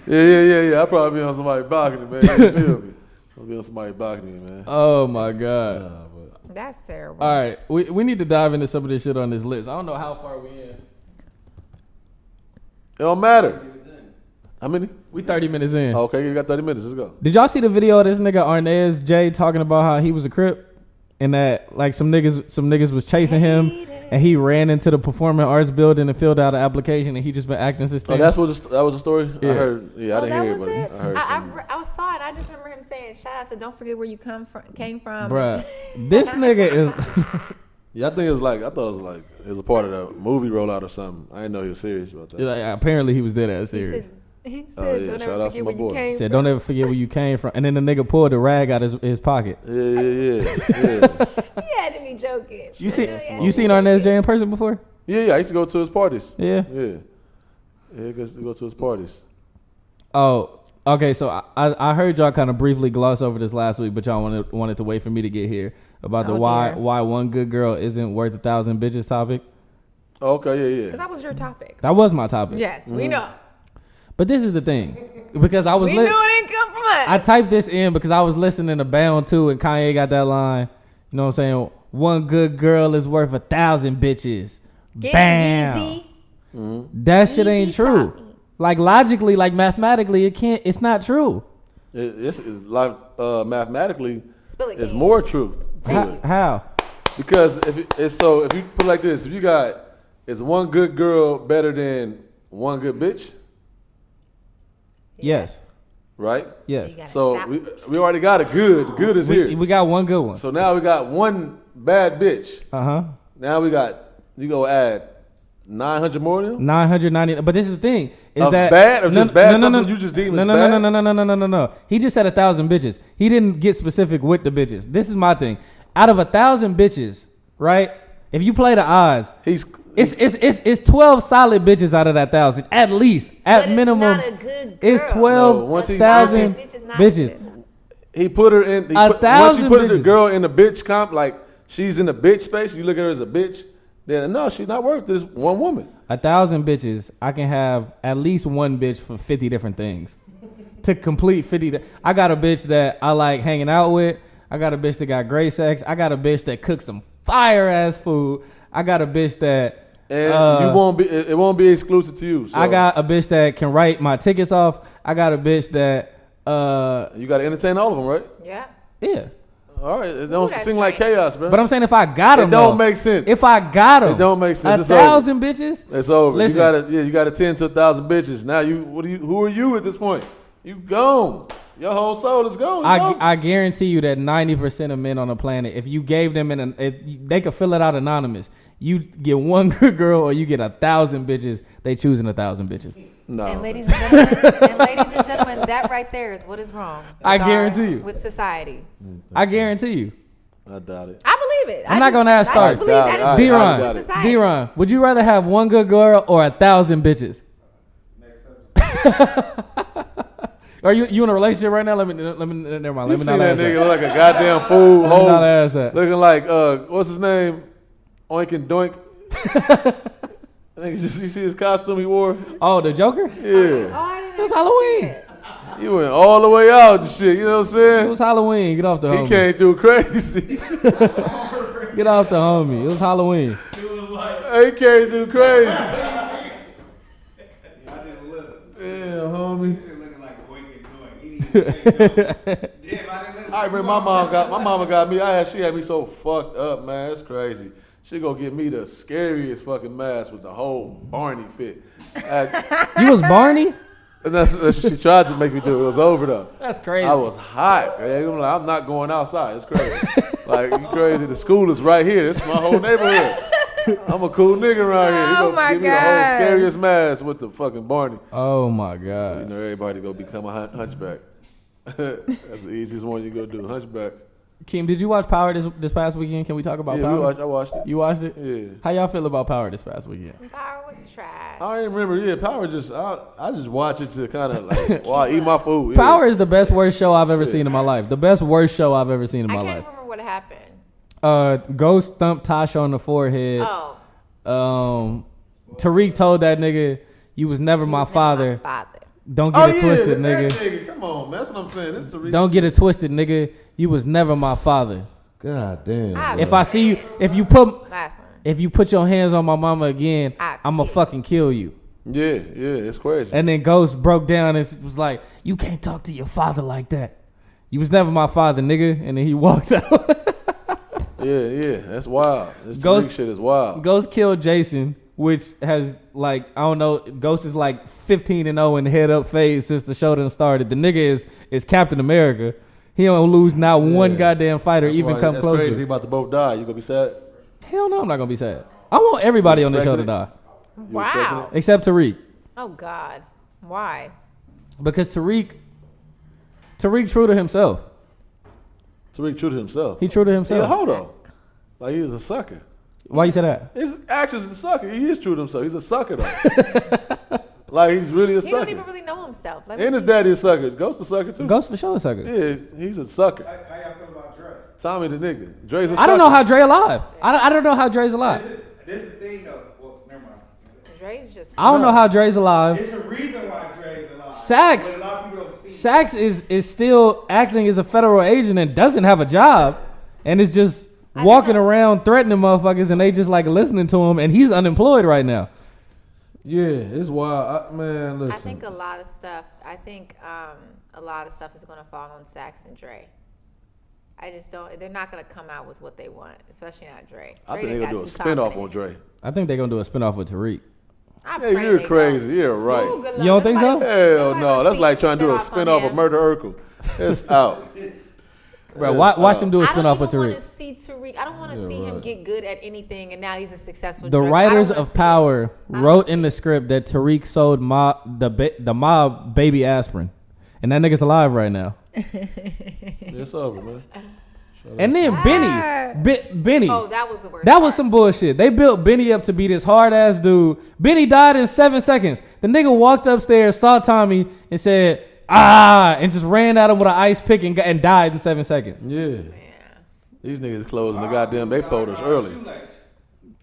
C: Yeah. I'd probably be on somebody's balcony, man. You feel me? I'll be on somebody's balcony, man.
B: Oh my god.
A: That's terrible.
B: All right, we need to dive into some of this shit on this list. I don't know how far we in.
C: It don't matter. How many?
B: We 30 minutes in.
C: Okay, you got 30 minutes. Let's go.
B: Did y'all see the video of this nigga Arnez J talking about how he was a Crip and that like some niggas was chasing him and he ran into the performing arts building and filled out an application and he just been acting since then?
C: Oh, that was the story.
B: Yeah.
C: I heard. Yeah, I didn't
A: that
C: hear it,
A: was
C: but
A: it.
C: I heard. some.
A: I saw it. I just remember him saying, "Shout out to don't forget where you came from."
B: Bruh, this nigga is
C: Yeah, I think it was like I thought it was a part of the movie rollout or something. I didn't know he was serious about that.
B: like, apparently he was dead ass
A: He
B: serious.
A: said, he said
C: Oh, yeah.
A: "Don't
C: Shout
A: ever
C: out to
A: forget
C: my
A: where you
C: boy.
A: came
B: Said
A: from."
B: don't ever forget where you came from. And then the nigga pulled the rag out his pocket.
C: Yeah.
A: He had to be joking.
B: You seen
A: Yeah.
B: you seen Arnez J in person before?
C: Yeah. I used to go to his parties.
B: Yeah.
C: Yeah, I used to go to his parties.
B: Oh, okay. So I heard y'all kind of briefly gloss over this last week, but y'all wanted to wait for me to get here about the
A: Oh,
B: why
A: dear.
B: why one good girl isn't worth 1,000 bitches topic.
C: Okay,
A: Because that was your topic.
B: That was my topic.
A: Yes, we know.
B: But this is the thing, because I was
A: We knew it didn't come from us.
B: I typed this in because I was listening to Bound 2 and Kanye got that line. You know what I'm saying? One good girl is worth 1,000 bitches.
A: Get
B: Bam.
A: easy.
B: That shit
A: Easy
B: ain't true.
A: topic.
B: Like logically, like mathematically, it's not true.
C: It's like mathematically,
A: Spill it.
C: it's
A: King.
C: more truth to it.
B: How?
C: Because if you put it like this, if you got is one good girl better than one good bitch,
B: Yes.
C: right?
B: Yes.
A: You gotta
C: So
A: stop.
C: we already got a good. Good is here.
B: We got one good one.
C: So now we got one bad bitch.
B: Uh-huh.
C: Now you go add 900 more to them?
B: 990. But this is the thing. Is
C: Of
B: that
C: bad or just bad? Something you just deem
B: no,
C: as
B: no,
C: bad?
B: No. He just said 1,000 bitches. He didn't get specific with the bitches. This is my thing. Out of 1,000 bitches, right? If you play the odds, it's 12 solid bitches out of that 1,000 at least. At
A: But it's
B: minimum,
A: not a good
B: it's
A: girl.
B: 12,000
A: Bitch is not
B: bitches.
A: good.
C: He put her in. Once you
B: 1,000
C: put the
B: bitches.
C: girl in the bitch comp, like she's in the bitch space, you look at her as a bitch, then no, she's not worth this one woman.
B: 1,000 bitches, I can have at least one bitch for 50 different things. To complete 50. I got a bitch that I like hanging out with. I got a bitch that got great sex. I got a bitch that cooks some fire ass food. I got a bitch that.
C: And you won't be. It won't be exclusive to you. So
B: I got a bitch that can write my tickets off. I got a bitch that.
C: You got to entertain all of them, right?
A: Yeah.
B: Yeah.
C: All right. It don't
A: that's
C: seem like
A: right.
C: chaos, bro.
B: But I'm saying if I got them,
C: It don't make sense.
B: If I got them,
C: It don't make sense. It's
B: 1,000 bitches.
C: It's over.
B: Listen.
C: You got to 10 to 1,000 bitches. Now who are you at this point? You gone. Your whole soul is gone. It's over.
B: I guarantee you that 90% of men on the planet, if you gave them they could fill it out anonymous. You get one good girl or you get 1,000 bitches. They choosing 1,000 bitches.
C: No.
A: And ladies and gentlemen, that right there is what is wrong.
B: I guarantee you.
A: With society.
B: I guarantee you.
C: I doubt it.
A: I believe it.
B: I'm not gonna ask
A: I
B: start.
A: just believe that
C: I
A: is
C: doubt
A: with
C: it.
A: society.
B: D-Ron, would you rather have one good girl or 1,000 bitches? Are you in a relationship right now? Let me never mind.
C: You
B: Let me
C: see
B: not
C: that
B: ask
C: nigga
B: that.
C: look like a goddamn fool.
B: Let me not ask that.
C: Looking like what's his name? Oink and Doink. I think you see his costume he wore.
B: Oh, the Joker?
C: Yeah,
A: Oh, I didn't
B: It was
A: actually
B: Halloween.
A: see it.
C: he went all the way out and shit. You know what I'm
B: It
C: saying?
B: was Halloween. Get off the
C: He
B: homie.
C: came through crazy.
B: Get off the homie. It was Halloween.
C: He came through crazy.
F: I didn't look.
C: Damn, homie.
F: He's looking like Boink and Doink. He didn't even say no. Damn, I didn't look.
C: I remember my mama got me. She had me so fucked up, man. It's crazy. She gonna get me the scariest fucking mask with the whole Barney fit.
B: You was Barney?
C: And that's what she tried to make me do. It was over though.
B: That's crazy.
C: I was hot. Man. I'm like, I'm not going outside. It's crazy. Like, you crazy. The school is right here. This is my whole neighborhood. I'm a cool nigga around here. You
A: Oh
C: gonna
A: my
C: give me the whole
A: gosh.
C: scariest mask with the fucking Barney.
B: Oh my
C: You
B: god.
C: know, everybody gonna become a hunchback. That's the easiest one you gonna do, hunchback.
B: Keem, did you watch Power this past weekend? Can we talk about
C: Yeah,
B: Power?
C: I watched it.
B: You watched it?
C: Yeah.
B: How y'all feel about Power this past weekend?
A: Power was trash.
C: I ain't remember. Yeah, Power just I just watch it to kind of like while I eat my food. Yeah.
B: Power is the best worst show I've ever seen in my life. The best worst show I've ever seen in
A: I
B: my
A: can't
B: life.
A: remember what happened.
B: Ghost thumped Tasha on the forehead.
A: Oh,
B: Tariq told that nigga, "You was never my
A: he was never
B: father.
C: Oh
B: Don't get it twisted,
C: that
B: nigga.
C: nigga. Come on, man. That's what I'm saying. This Tariq.
B: Don't get it twisted, nigga. You was never my father.
C: God damn.
A: Ah,
B: If I see you, if you put
A: Last one.
B: your hands on my mama again,
A: I
B: I'ma
A: kill.
B: fucking kill you."
C: Yeah, it's crazy.
B: And then Ghost broke down and was like, "You can't talk to your father like that. You was never my father, nigga." And then he walked out.
C: Yeah, that's wild. This
B: Ghost-
C: Tariq shit is wild.
B: Ghost killed Jason, which has like I don't know. Ghost is like 15-0 in the head up phase since the show done started. The nigga is Captain America. He don't lose not one goddamn fight or
C: That's
B: even
C: why-
B: come
C: that's
B: close.
C: crazy. He about to both die. You gonna be sad?
B: Hell no, I'm not gonna be sad. I want everybody on the show to
C: expecting
B: die,
C: You expecting
A: Wow.
B: except Tariq,
A: Oh God. Why?
B: because Tariq true to himself.
C: Tariq true to himself.
B: He true to
C: He a
B: himself.
C: hoe though. Like he is a sucker.
B: Why you say that?
C: His actions is a sucker. He is true to himself. He's a sucker though. Like he's really a
A: He don't even
C: sucker.
A: really know himself. Like,
C: And his daddy is a sucker. Ghost a sucker too.
B: Ghost for sure, sucker.
C: Yeah, he's a sucker.
F: How y'all feel about Dre?
C: Tommy the nigga. Dre's a sucker.
B: I don't know how Dre alive. I don't know how Dre's alive.
F: This is the thing though. Well, never mind.
A: Dre's just.
B: I don't know how Dre's alive.
F: It's a reason why Dre's alive.
B: Sax.
F: But a lot of people don't see.
B: Sax is still acting as a federal agent and doesn't have a job and is just walking around threatening motherfuckers and they just like listening to him and he's unemployed right now.
C: Yeah, it's wild. Man, listen.
A: I think a lot of stuff. A lot of stuff is going to fall on Sax and Dre. I just don't. They're not going to come out with what they want, especially not Dre.
C: I
A: Dre
C: think they're
A: got
C: gonna do a
A: too
C: spinoff on
A: confident.
C: Dre.
B: I think they're gonna do a spinoff with Tariq.
A: I
C: Hey,
A: pray
C: you're
A: they
C: crazy.
A: don't.
C: You're right.
A: Ooh, good
B: You don't
A: luck.
B: think so?
A: Nobody-
C: Hell
A: nobody
C: no.
A: gonna
C: That's
A: see
C: like trying to do a
A: spinoff on
C: spinoff of
A: him.
C: Murder Urkel. It's out.
B: Bro, watch them do a
A: I don't
B: spinoff with
A: even want to
B: Tariq.
A: see Tariq. I don't want to see him get good at anything, and now he's a successful.
B: The
A: drug- I
B: writers
A: don't wanna
B: of
A: see it.
B: Power
A: I don't
B: wrote
A: see
B: in the
A: it.
B: script that Tariq sold the mob baby aspirin, and that nigga's alive right now.
C: It's over, man.
B: And then Benny.
A: Oh, that was the worst.
B: That was
A: part.
B: some bullshit. They built Benny up to be this hard ass dude. Benny died in 7 seconds. The nigga walked upstairs, saw Tommy, and said, and just ran at him with an ice pick and died in 7 seconds.
C: Yeah. These niggas closing the goddamn they folders early.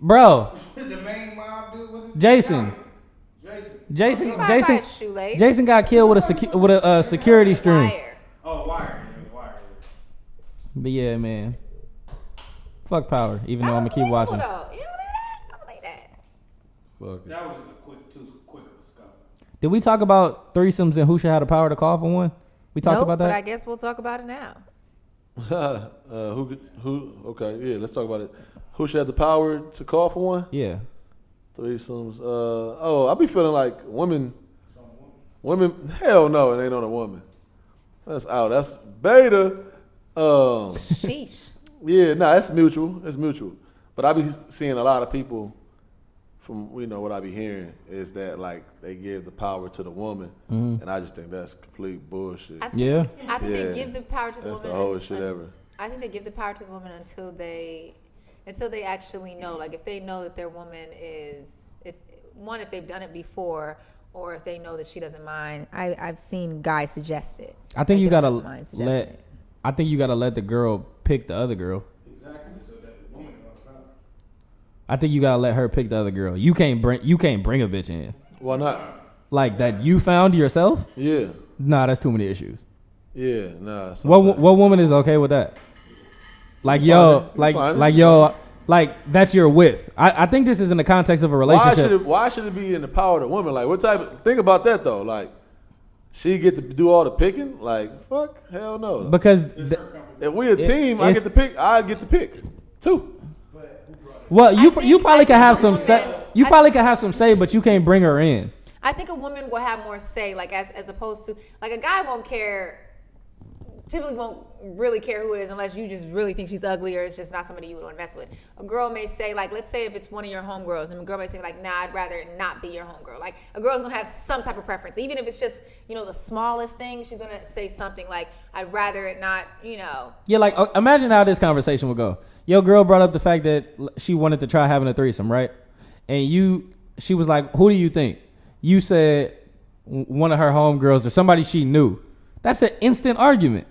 B: Bro,
F: The main mob dude was it?
B: Jason.
F: Jason.
A: He might buy a shoelace.
B: Jason got killed with a security string.
A: Fire.
F: Oh, Wire.
B: But yeah, man. Fuck Power, even
A: That
B: though I'm
A: was
B: gonna keep watching.
A: believable, though. You don't believe that? I believe that.
C: Fuck it.
F: That was too quick of a scuffle.
B: Did we talk about threesomes and who should have the power to call for one? We talked
A: Nope,
B: about
A: but I
B: that.
A: guess we'll talk about it now.
C: Who? Okay, yeah. Let's talk about it. Who should have the power to call for one?
B: Yeah.
C: Threesomes. I be feeling like women. Hell no, it ain't on a woman. That's out. That's beta.
A: Sheesh.
C: Yeah, that's mutual. It's mutual. But I be seeing a lot of people from what I be hearing is that like they give the power to the woman, and I just think that's complete bullshit.
A: I think,
B: Yeah.
A: I think
C: Yeah.
A: they give the power to the
C: That's
A: woman.
C: the whole shit ever.
A: I think they give the power to the woman until they actually know. Like if they know that their woman is, if they've done it before, or if they know that she doesn't mind. I've seen guys suggest it.
B: I think
A: Like,
B: you
A: they
B: gotta
A: don't mind suggesting it.
B: I think you gotta let the girl pick the other girl.
F: Exactly. So that woman got power.
B: I think you gotta let her pick the other girl. You can't bring a bitch in
C: Why not?
B: like that. You found yourself?
C: Yeah,
B: Nah, that's too many issues.
C: yeah, nah. that's
B: What
C: I'm saying.
B: what woman is okay with that? Like
C: You
B: yo,
C: find it.
B: like that's your width. I think this is in the context of a relationship.
C: Why should it be in the power of the woman? Like, what type of think about that though? Like, she get to do all the picking? Like, fuck, hell no.
B: Because
C: If we a team, I
B: it's-
C: get to pick. I get to pick too.
B: Well, you
A: think-
B: you probably
A: I
B: could have
A: think
B: some
A: a
B: say.
A: woman-
B: You
A: I-
B: probably could have some say, but you can't bring her in.
A: I think a woman will have more say, like as opposed to like a guy won't care. Typically, won't really care who it is unless you just really think she's ugly or it's just not somebody you would want to mess with. A girl may say, like, let's say if it's one of your homegirls, and a girl may say, like, nah, I'd rather it not be your homegirl. Like, a girl's gonna have some type of preference, even if it's just the smallest thing. She's gonna say something like, I'd rather it not,
B: Yeah, like imagine how this conversation would go. Your girl brought up the fact that she wanted to try having a threesome, right? And she was like, "Who do you think?" You said one of her homegirls or somebody she knew. That's an instant argument.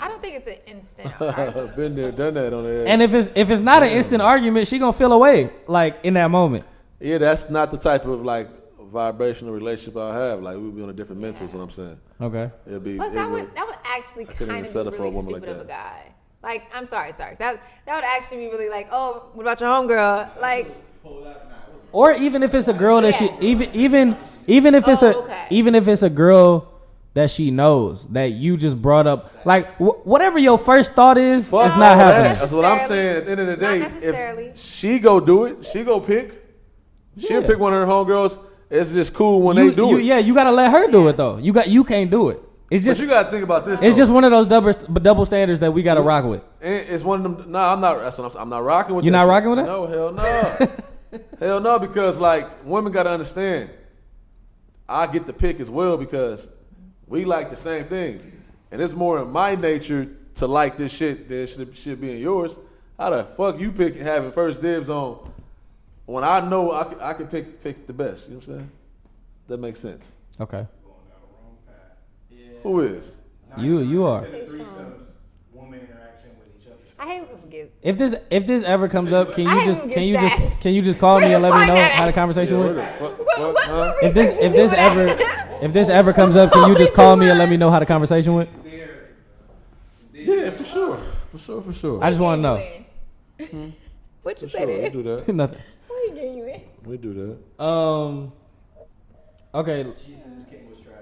A: I don't think it's an instant argument.
C: Been there, done that on the
B: And if it's not an instant argument, she gonna feel away like in that moment.
C: Yeah, that's not the type of like vibrational relationship I have. Like we'd be on a different mental. Is what I'm saying.
B: Okay.
C: It'd be.
A: Plus,
C: it
A: that would actually
C: couldn't even
A: kind of
C: settle
A: be
C: for a
A: really
C: woman like
A: stupid of a
C: that.
A: guy. Like, I'm sorry. That would actually be really like, oh, what about your homegirl? Like,
B: Or even if it's a girl that she
A: Yeah.
B: even if it's
A: okay.
B: even if it's a girl that she knows that you just brought up, like whatever your first thought is,
C: Fuck
B: it's
C: all
B: not
C: that.
B: happening.
C: That's what I'm
A: Necessarily.
C: saying. At the end of the
A: Not
C: day,
A: necessarily.
C: if she go do it, she go pick. She'll
B: Yeah.
C: pick one of her homegirls. It's just cool when they do it.
B: Yeah, you gotta let her do it though. You can't do it. It's
C: But
B: just
C: you gotta think about this.
B: it's
C: though.
B: just one of those double standards that we gotta rock with.
C: And it's one of them. Nah, I'm not. That's what I'm not rocking with.
B: You're
C: that
B: not
C: shit.
B: rocking with that?
C: No, hell no, hell no. Because like women gotta understand. I get to pick as well because we like the same things, and it's more in my nature to like this shit than it should be in yours. How the fuck you pick having first dibs on when I know I can pick the best? You know what I'm saying? That makes sense.
B: Okay.
C: Who is?
B: You are.
F: Threesomes, woman interaction with each other.
A: I hate when people get.
B: If this ever comes up, can
A: I
B: you
A: hate
B: just
A: when
B: can
A: it
B: you
A: gets
B: just
A: sassed.
B: can you just call me
A: Where
B: and let me
A: to
B: know
A: find that
B: how the
A: at?
B: conversation
C: Where
B: went?
C: the fuck?
A: What
C: huh?
B: If
A: research you do
B: this
A: with
B: ever
A: that?
B: if this ever comes up, can you just call me and let me know how the conversation went?
C: Yeah, for sure, for sure.
B: I just want to know.
A: What you
C: For
A: say
C: sure, we
A: there?
C: do that.
B: Nothing.
A: What you getting you in?
C: We do that.
B: Okay.
E: Jesus King was trash.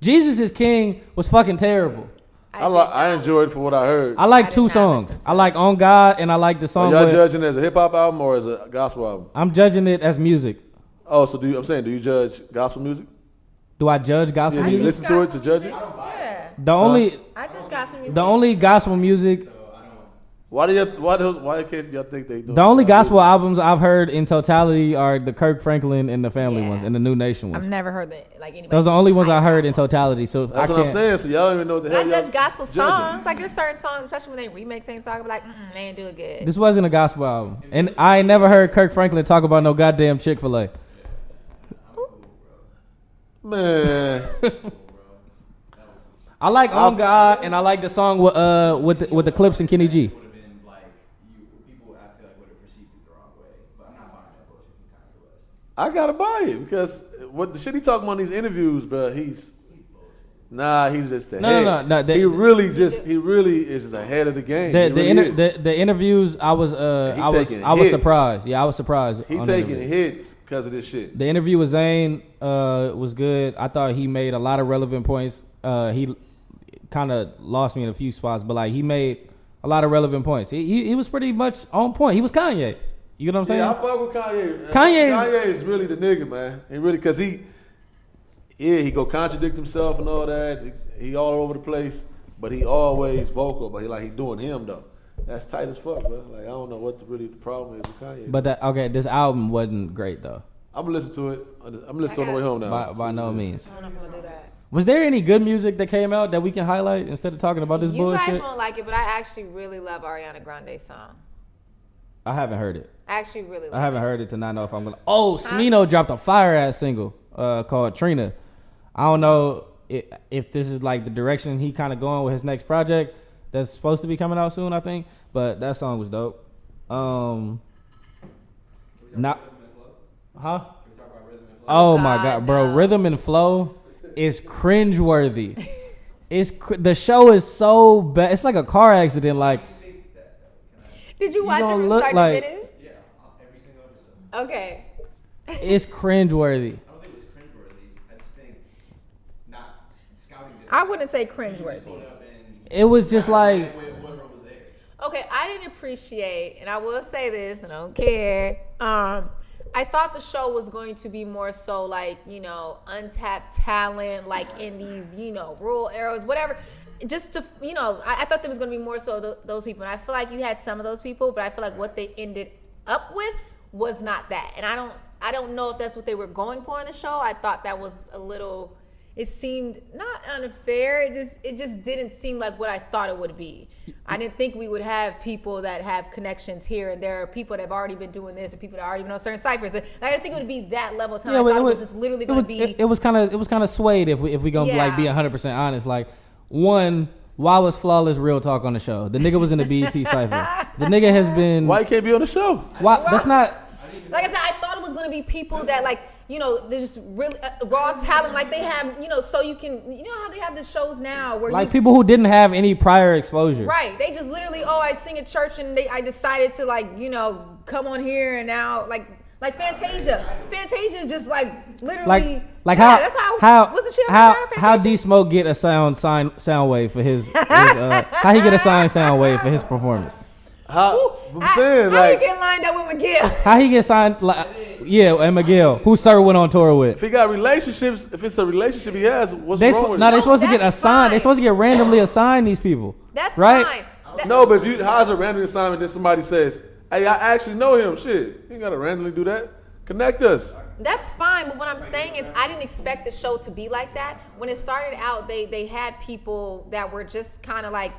B: Jesus is King was fucking terrible.
C: I enjoyed it for what I heard.
B: I like
A: I did
B: two
A: not
B: songs.
A: listen to
B: I like On God and I like the
C: Are
B: song.
C: y'all
B: with-
C: judging it as a hip hop album or as a gospel album?
B: I'm judging it as music.
C: Oh, so do you judge gospel music?
B: Do I judge gospel
C: Yeah, do you
B: music?
C: listen to it to judge it?
A: Yeah.
B: The only
A: I just got some music.
B: the only gospel music
C: Why can't y'all think they do?
B: the only gospel albums I've heard in totality are the Kirk Franklin and the Family
A: Yeah.
B: ones and the New Nation ones.
A: I've never heard that. Like anybody.
B: Those are the only ones I
A: hype
B: heard in
A: about.
B: totality. So
C: That's
B: I
C: what I'm
B: can't.
C: saying. So y'all don't even know what the hell
A: I
C: y'all
A: judge gospel
C: judging.
A: songs. Like there's certain songs, especially when they remake same song, I'm like, they ain't do it good.
B: This wasn't a gospel album, and I ain't never heard Kirk Franklin talk about no goddamn Chick-fil-A.
C: Man,
B: I like On God and I like the song with the Clips and Kenny G.
E: Would have been like people I feel like would have perceived it the wrong way. But I'm not buying that bullshit from Kanye West.
C: I gotta buy it because what the shit he talking about in these interviews, bro. He's just
B: No, no, no, no,
C: he really is just ahead of the game.
B: The
C: He really is.
B: the interviews I was
C: taking
B: I was
C: hits.
B: surprised. Yeah, I was surprised.
C: He
B: on the
C: taking
B: interview.
C: hits because of this shit.
B: The interview with Zayn was good. I thought he made a lot of relevant points. He kind of lost me in a few spots, but like he made a lot of relevant points. He was pretty much on point. He was Kanye. You know what I'm saying?
C: Yeah, I fuck with Kanye.
B: Kanye
C: is really the nigga, man. He really because he go contradict himself and all that. He all over the place, but he always vocal. But he doing him though. That's tight as fuck, bro. Like I don't know what the problem is with Kanye.
B: But this album wasn't great though.
C: I'm gonna listen to it. I'm gonna listen to it on the way home now.
B: By no means.
A: I'm not gonna do that.
B: Was there any good music that came out that we can highlight instead of talking about this
A: You
B: bullshit?
A: guys won't like it, but I actually really love Ariana Grande's song.
B: I haven't heard it.
A: I actually really love
B: I haven't heard it to not know if I'm gonna. Oh, Smino dropped a fire ass single called Trina. I don't know if this is like the direction he kind of going with his next project that's supposed to be coming out soon. I think, but that song was dope. Not, huh? Oh my god, bro!
A: no.
B: Rhythm and Flow is cringeworthy. The show is so bad. It's like a car accident. Like
A: Did you watch it
B: don't
A: from
B: look
A: start
B: like-
A: to finish?
E: Yeah, every single episode.
A: Okay.
B: it's cringeworthy.
E: I don't think it was cringeworthy. I just think not scouting it.
A: I wouldn't say cringeworthy.
E: Pulled up and
B: It was just like
E: whoever was there.
A: Okay, I didn't appreciate, and I will say this, and I don't care. I thought the show was going to be more so like, untapped talent, like in these, rural areas, whatever. Just to, I thought there was going to be more so those people. And I feel like you had some of those people, but I feel like what they ended up with was not that. And I don't know if that's what they were going for in the show. I thought that was a little, it seemed not unfair. It just didn't seem like what I thought it would be. I didn't think we would have people that have connections here and there, people that have already been doing this, or people that already know certain ciphers. I didn't think it would be that level of time. I thought it was just literally going to be.
B: It was kind of swayed if we gonna like be 100% honest. Like, one, why was Flawless Real Talk on the show? The nigga was in the BET cipher. The nigga has been.
C: Why you can't be on the show?
B: Why? That's not.
A: Like I said, I thought it was going to be people that like. They're just really raw talent, like they have, so you can, how they have the shows now where
B: like people who didn't have any prior exposure.
A: Right. They just literally, I sing at church and I decided to come on here and now like Fantasia. Fantasia just like literally.
B: Like
A: yeah,
B: how,
A: that's how, wasn't she on
B: how D Smoke get a sound wave for his how he get a sound wave for his performance?
C: I'm saying,
A: how
C: like,
A: he get lined up with McGill?
B: How he get signed? And McGill, who Sir went on tour with.
C: if he got relationships, if it's a relationship he has, what's wrong with it?
B: They're supposed to get
A: that's
B: assigned.
A: fine.
B: They're supposed to get randomly assigned these people.
A: That's
B: right?
A: fine.
C: No, but how's a random assignment that somebody says, hey, I actually know him? Shit, you ain't gotta randomly do that. Connect us.
A: That's fine, but what I'm saying is I didn't expect the show to be like that. When it started out, they had people that were just kind of like,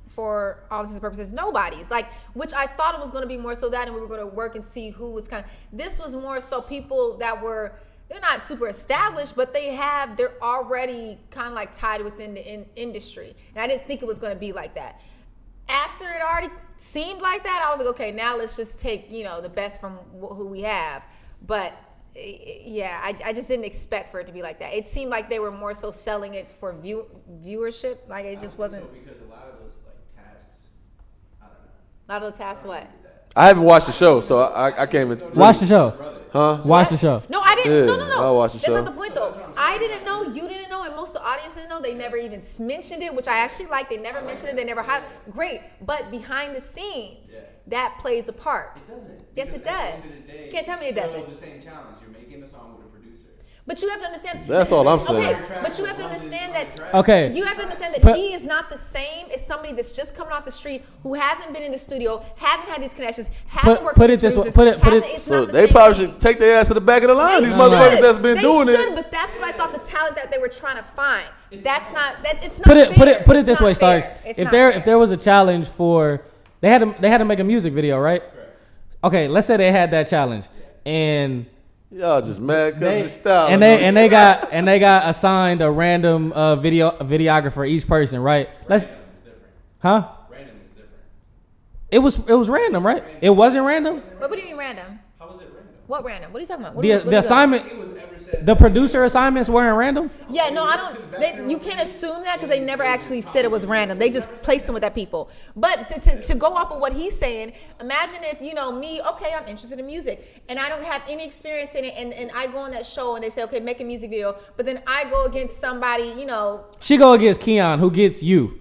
A: for all intents and purposes, nobodies. Which I thought it was going to be more so that, and we were going to work and see who was kind of. This was more so people that they're not super established, but they're already kind of like tied within the industry. And I didn't think it was going to be like that. After it already seemed like that, I was like, okay, now let's just take the best from who we have. But yeah, I just didn't expect for it to be like that. It seemed like they were more so selling it for viewership. Like it just wasn't.
E: Because a lot of those tasks, I don't know.
A: A lot of the tasks, what?
C: I haven't watched the show, so I can't even.
B: Watch the show.
C: Huh?
B: Watch the show.
A: No, I didn't.
C: Yeah,
A: No.
C: I'll watch the
A: That's
C: show.
A: not the point, though. I didn't know. You didn't know, and most of the audience didn't know. They never even mentioned it, which I actually like. They never mentioned it. They never had. Great, but behind the scenes, that plays a part.
E: It doesn't.
A: Yes, it
E: Because
A: does.
E: at the end of the day,
A: Can't tell me it
E: it's still
A: doesn't.
E: the same challenge. You're making a song with a producer.
A: But you have to understand.
C: That's all I'm saying.
A: Okay, but you have to understand that.
B: Okay.
A: You have to understand that
B: But-
A: he is not the same as somebody that's just coming off the street, who hasn't been in the studio, hasn't had these connections, hasn't worked
B: put
A: with
B: it this way-
A: producers,
B: put it-
A: hasn't- it's
C: So
A: not the
C: they
A: same
C: probably
A: thing.
C: should take their ass to the back of the line.
A: They
C: These
A: should.
C: motherfuckers that's been
A: They
C: doing
A: should,
C: it.
A: but that's what I thought the talent that they were trying to find. That's not that. It's not
B: Put it
A: fair.
B: put it
A: It's
B: this
A: not
B: way,
A: fair.
B: Starks.
A: It's
B: If
A: not
B: there
A: fair.
B: was a challenge for they had to make a music video, right? Okay, let's say they had that challenge, and
C: Y'all just mad because
B: they
C: it's style.
B: and they got assigned a random videographer each person, right? Let's huh?
E: Random is different.
B: It was random, right? It wasn't random.
A: What do you mean random?
E: How was it random?
A: What random? What are you talking about? What
B: The
A: are you- what
B: the
A: are you talking
B: assignment,
E: It was ever said.
B: the producer assignments weren't random.
A: Yeah, no, I don't. You can't assume that because they never actually said it was random. They just placed them with that people. But to go off of what he's saying, imagine if me, okay, I'm interested in music, and I don't have any experience in it, and I go on that show and they say, okay, make a music video, but then I go against somebody,
B: She go against Keon, who gets you.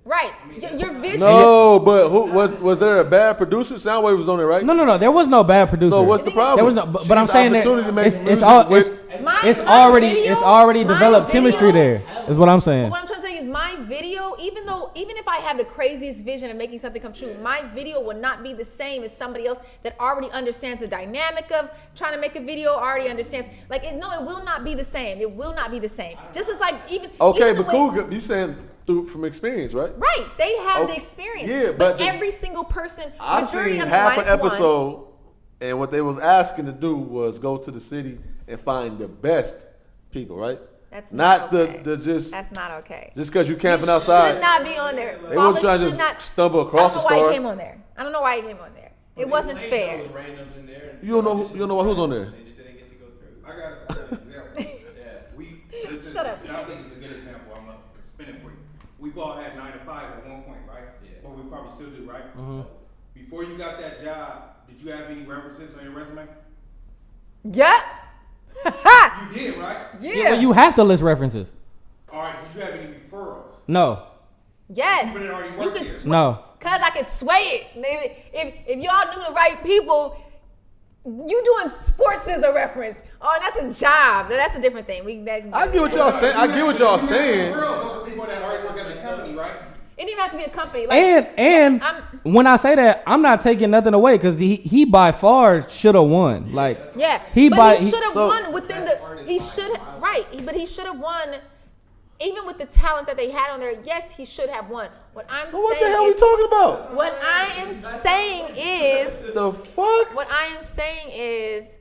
A: right? Your vision.
C: No, but who was there a bad producer? Soundwave was on there, right?
B: No. There was no bad producer.
C: So what's the problem?
B: There was no, but I'm
C: She's
B: saying that
C: opportunity to make
B: it's
C: music
B: all
C: with-
B: it's
A: My
B: already
A: video- my
B: developed chemistry
A: video-
B: there. Is what I'm saying.
A: What I'm trying to say is my video, even if I have the craziest vision of making something come true, my video will not be the same as somebody else that already understands the dynamic of trying to make a video, already understands. It will not be the same. It will not be the same. Just as even
C: Okay,
A: even the
C: but
A: way-
C: cool. You saying from experience, right?
A: Right, they have the
C: Okay.
A: experience.
C: Yeah,
A: but
C: but
A: every single person,
C: I
A: majority
C: seen
A: of
C: half
A: them
C: an episode, and what they was asking to do was go to the city and find the best people, right?
A: That's
C: not
A: not okay.
C: the just
A: That's not okay.
C: just because you
A: He
C: camping
A: should
C: outside.
A: not be on there.
C: They wasn't trying to
A: Should
C: just
A: not-
C: stumble across
A: I
C: the
A: don't know why
C: star.
A: he came on there. I don't know why he came on there. It wasn't fair.
E: Those randoms in there.
C: You don't know who's on there.
E: They just didn't get to go through.
F: I got an example. This is,
A: Shut up.
F: I think it's a good example. I'm gonna spin it for you. We've all had 9 to 5s at one point, right?
E: Yeah.
F: Or we probably still do, right?
B: Mm-hmm.
F: Before you got that job, did you have any references on your resume?
A: Yeah.
F: You did, right?
A: Yeah.
B: Well, you have to list references.
F: All right. Did you have any referrals?
B: No.
A: Yes.
F: But it already
A: You
F: worked
A: could
F: here.
A: sw-
B: No.
A: Cause I can sway it. If y'all knew the right people, you doing sports as a reference. Oh, that's a job. That's a different thing.
C: I get what y'all saying. I get what y'all saying.
F: Girls, those are people that already work at the company, right?
A: It didn't have to be a company. Like,
B: And
A: I'm-
B: when I say that, I'm not taking nothing away because he by far should have won. Like
A: yeah,
B: he
A: but he should have
C: so-
A: won within the. He should right, but he should have won. Even with the talent that they had on there, yes, he should have won. What I'm
C: So what the
A: saying
C: hell we
A: is,
C: talking about?
A: what I am saying is,
C: The fuck?
A: what I am saying is,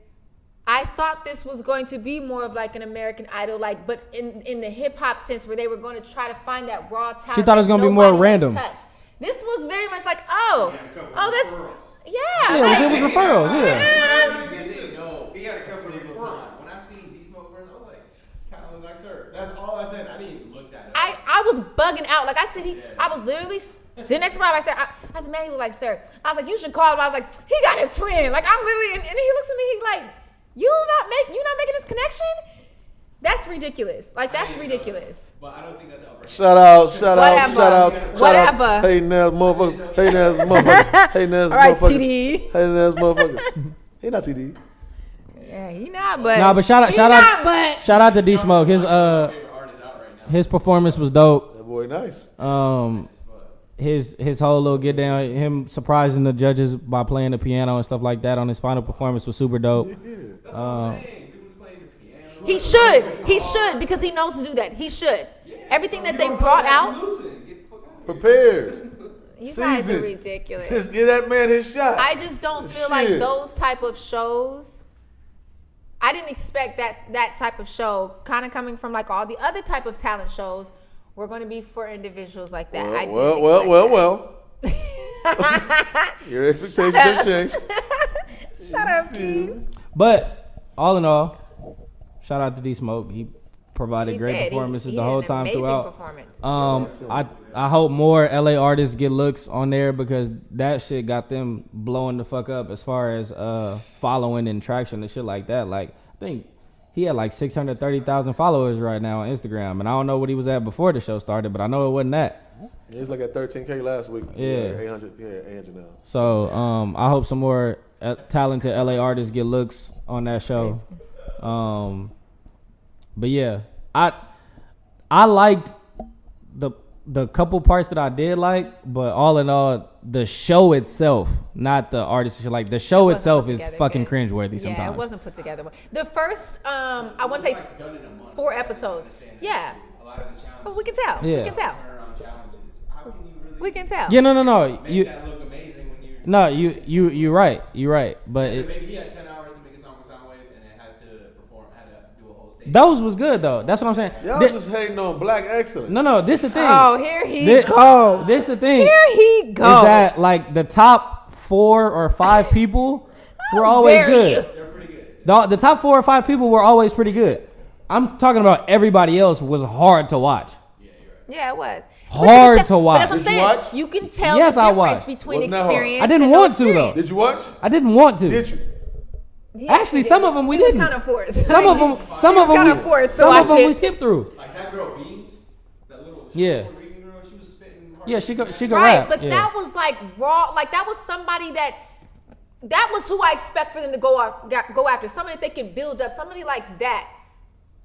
A: I thought this was going to be more of like an American Idol, like, but in the hip hop sense, where they were going to try to find that raw talent.
B: She thought it was
A: that
B: gonna be more
A: nobody has
B: random.
A: touched. This was very much like, oh,
F: He had a couple
A: oh,
F: of
A: that's
F: referrals.
A: yeah.
B: Yeah,
A: like-
B: it was referrals. Yeah.
F: He had a couple of
E: Single
F: referrals.
E: times. When I seen D Smoke first, I was like, kind of look like Sir. That's all I said. I didn't even look that up.
A: I was bugging out. Like I said, I was literally sitting next to him. I said, man, he look like Sir. I was like, you should call him. I was like, he got a twin. Like I'm literally, and he looks at me, he like, you not making this connection? That's ridiculous. Like that's ridiculous.
E: But I don't think that's outrageous.
C: Shout out, shout out,
A: Whatever.
C: shout out, shout
A: Whatever.
C: out. Hating ass motherfuckers. Hating ass motherfuckers. Hating ass
A: All right,
C: motherfuckers.
A: TD.
C: Hating ass motherfuckers. He not TD.
A: Yeah, he not, but
B: Nah, but shout out,
A: he
B: shout
A: not,
B: out,
A: but
B: shout out to D Smoke. His
E: Favorite artist out right now.
B: his performance was dope.
C: That boy nice.
B: His whole little get down, him surprising the judges by playing the piano and stuff like that on his final performance was super dope.
E: That's what I'm saying. Dude was playing the piano.
A: he should because he knows to do that. He should. Everything that they brought out,
E: Losing. Get the fuck out of here.
C: Prepared.
A: you guys are
C: Seasoned.
A: ridiculous.
C: Just give that man his shot.
A: I just don't feel like
C: Shit.
A: those type of shows. I didn't expect that type of show, kind of coming from like all the other type of talent shows, were going to be for individuals like that. I didn't
C: Well. Your expectations have changed.
A: Shut up, Keith.
B: But all in all, shout out to D Smoke. He provided
A: He
B: great
A: did.
B: performances
A: He
B: the
A: had
B: whole
A: an
B: time
A: amazing
B: throughout.
A: performance.
B: I hope more LA artists get looks on there because that shit got them blowing the fuck up as far as following and traction and shit like that. Like I think he had like 630,000 followers right now on Instagram, and I don't know what he was at before the show started, but I know it wasn't that.
C: He was like at 13K last week.
B: Yeah.
C: 800. Yeah, 800 now.
B: So I hope some more talented LA artists get looks on that show. But yeah, I liked the couple parts that I did like, but all in all, the show itself, not the artist, like the show
A: Wasn't
B: itself
A: put
B: is
A: together
B: fucking
A: good.
B: cringeworthy
A: Yeah,
B: sometimes.
A: it wasn't put together. The first, I want to say, 4 episodes. Yeah,
E: A lot of the challenges.
A: but we can tell.
B: Yeah.
A: We can tell.
E: Turnaround challenges. How can you really
A: We can tell.
B: Yeah, no.
E: make
B: You
E: that look amazing when you?
B: no, you're right. But
E: Maybe he had 10 hours to make a song with Soundwave, and then had to do a whole stage.
B: those was good though. That's what I'm saying.
C: Y'all
B: Thi-
C: just hating on black excellence.
B: no, this the thing.
A: Oh, here he
B: Thi-
A: go.
B: This the thing.
A: Here he go.
B: Is that like the top 4 or 5 people were always
A: dare
B: good.
A: you.
E: They're pretty good.
B: The top 4 or 5 people were always pretty good. I'm talking about everybody else was hard to watch.
A: Yeah, it was.
B: Hard
A: But you can
B: to
A: tell-
B: watch.
A: But that's what I'm
C: Did you
A: saying.
C: watch?
A: You can tell
B: Yes,
A: the
B: I
A: difference
B: watched.
A: between
C: Wasn't that hard?
A: experience.
B: I didn't
A: and no
B: want to, though.
A: experience.
C: Did you watch?
B: I didn't want to.
C: Did you?
A: He
B: Actually,
A: actually
B: some
A: did.
B: of them we
A: He was
B: didn't.
A: kind of forced.
B: Some of them
A: kinda forced to
B: some of
A: watch
B: them
A: it.
B: we skipped through.
E: Like that girl Beans, that little
B: Yeah.
E: Puerto Rican girl, she was spitting. hard.
B: Yeah, she could
A: Right,
B: rap.
A: but
B: yeah.
A: that was like raw. Like that was somebody that was who I expect for them to go after. Somebody that they can build up. Somebody like that.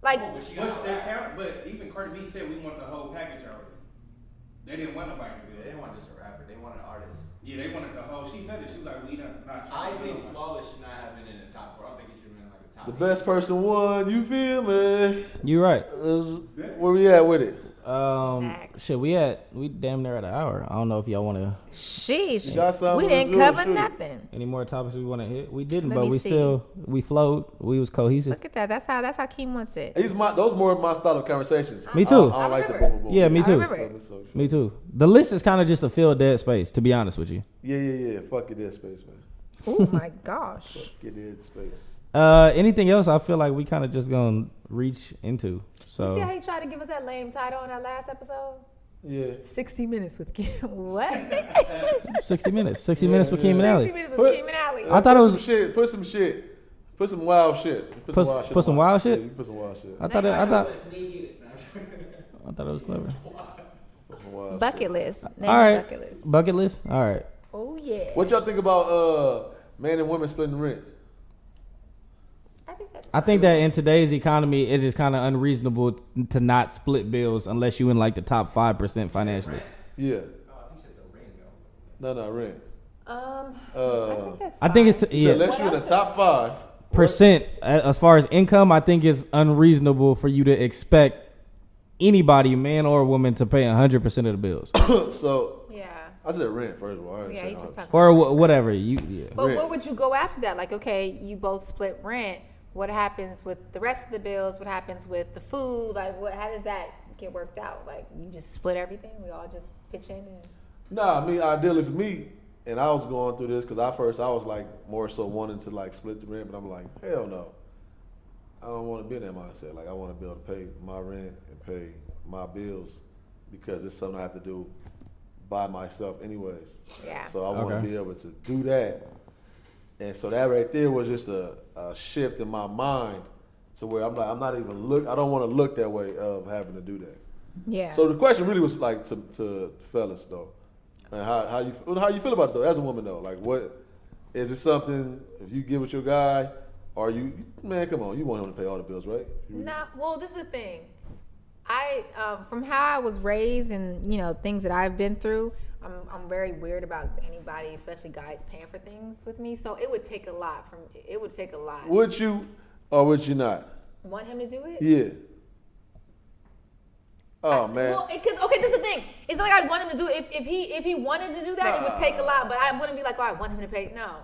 A: Like
E: But she got
F: Which they count, but even Cardi B said we want the whole package already. They didn't want nobody to do
E: They
F: it.
E: didn't want just a rapper. They wanted an artist.
F: Yeah, they wanted the whole. She said it. She was like, we not
E: I
F: trying to do
E: think
F: it.
E: Flawless should not have been in the top 4. I think it should have been like the top.
C: The best person won. You feel me?
B: You're right.
C: Where we at with it?
A: Facts.
B: Shit, we damn near at an hour. I don't know if y'all want to
A: sheesh,
C: You got something?
A: we didn't
C: Let's
A: cover
C: shoot it.
A: nothing.
B: any more topics we want to hit. We didn't,
A: Let
B: but
A: me
B: we
A: see.
B: we flowed. We was cohesive.
A: Look at that. That's how Keem wants it.
C: Those more of my style of conversations.
B: Me too.
C: I don't like the
A: remember.
C: boom, boom, boom.
B: Yeah, me
A: I
B: too.
A: remember it.
C: So,
B: Me too. The list is kind of just a filled dead space, to be honest with you.
C: yeah. Fuck it, dead space, man.
A: Oh my gosh.
C: Get dead space.
B: Anything else? I feel like we kind of just gonna reach into.
A: You
B: So
A: see how he tried to give us that lame title on that last episode?
C: Yeah.
A: 60 minutes with Keem. What?
B: 60 minutes. 60 minutes with Keem and
A: 60
B: Alley.
A: minutes with
C: Put-
A: Keem and Alley.
B: I thought it
C: Put
B: was-
C: some shit. Put some shit. Put some wild shit.
B: Put some wild shit?
C: Yeah, you put some wild shit.
B: I thought it
E: Sneak it.
B: was clever.
C: Wild
A: Bucket
C: shit.
A: list. Name
B: All
A: your
B: right.
A: bucket list.
B: Bucket list. All right.
A: Oh yeah.
C: What y'all think about man and women splitting the rent?
A: I think that's.
B: I think that in today's economy, it is kind of unreasonable to not split bills unless you in like the top 5% financially.
C: Yeah.
E: Oh, I think you said the ring though.
C: No, rent.
A: I think that's.
B: I think it's
A: fine.
C: So
B: yeah
C: unless you're in the top 5.
B: percent as far as income. I think it's unreasonable for you to expect anybody, man or woman, to pay 100% of the bills
C: So
A: Yeah.
C: I said rent first of all. I didn't
A: Yeah,
C: say
A: you just
C: 100%.
A: talking.
B: or whatever. You yeah.
A: But
C: Rent.
A: what would you go after that? Like, okay, you both split rent. What happens with the rest of the bills? What happens with the food? Like, how does that get worked out? Like, you just split everything? We all just pitch in? And...
C: Nah, I mean, ideally for me, and I was going through this because I was like more so wanting to like split the rent, but I'm like, hell no. I don't want to be in that mindset. Like, I want to be able to pay my rent and pay my bills because it's something I have to do by myself anyways.
A: Yeah.
C: So I want to
B: Okay.
C: be able to do that. And so that right there was just a shift in my mind to where I'm like, I don't want to look that way of having to do that.
A: Yeah.
C: So the question really was like to fellas though, and how you feel about it though as a woman though, like what is it something if you get with your guy, or you man come on, you want him to pay all the bills, right?
A: Nah, well, this is the thing. I, from how I was raised and, things that I've been through, I'm very weird about anybody, especially guys, paying for things with me. So it would take a lot
C: Would you or would you not?
A: Want him to do it?
C: Yeah. Oh man.
A: Well, okay, this is the thing. It's not like I'd want him to do it. If he wanted to do that, it would take a lot. But I wouldn't be like, oh, I want him to pay. No.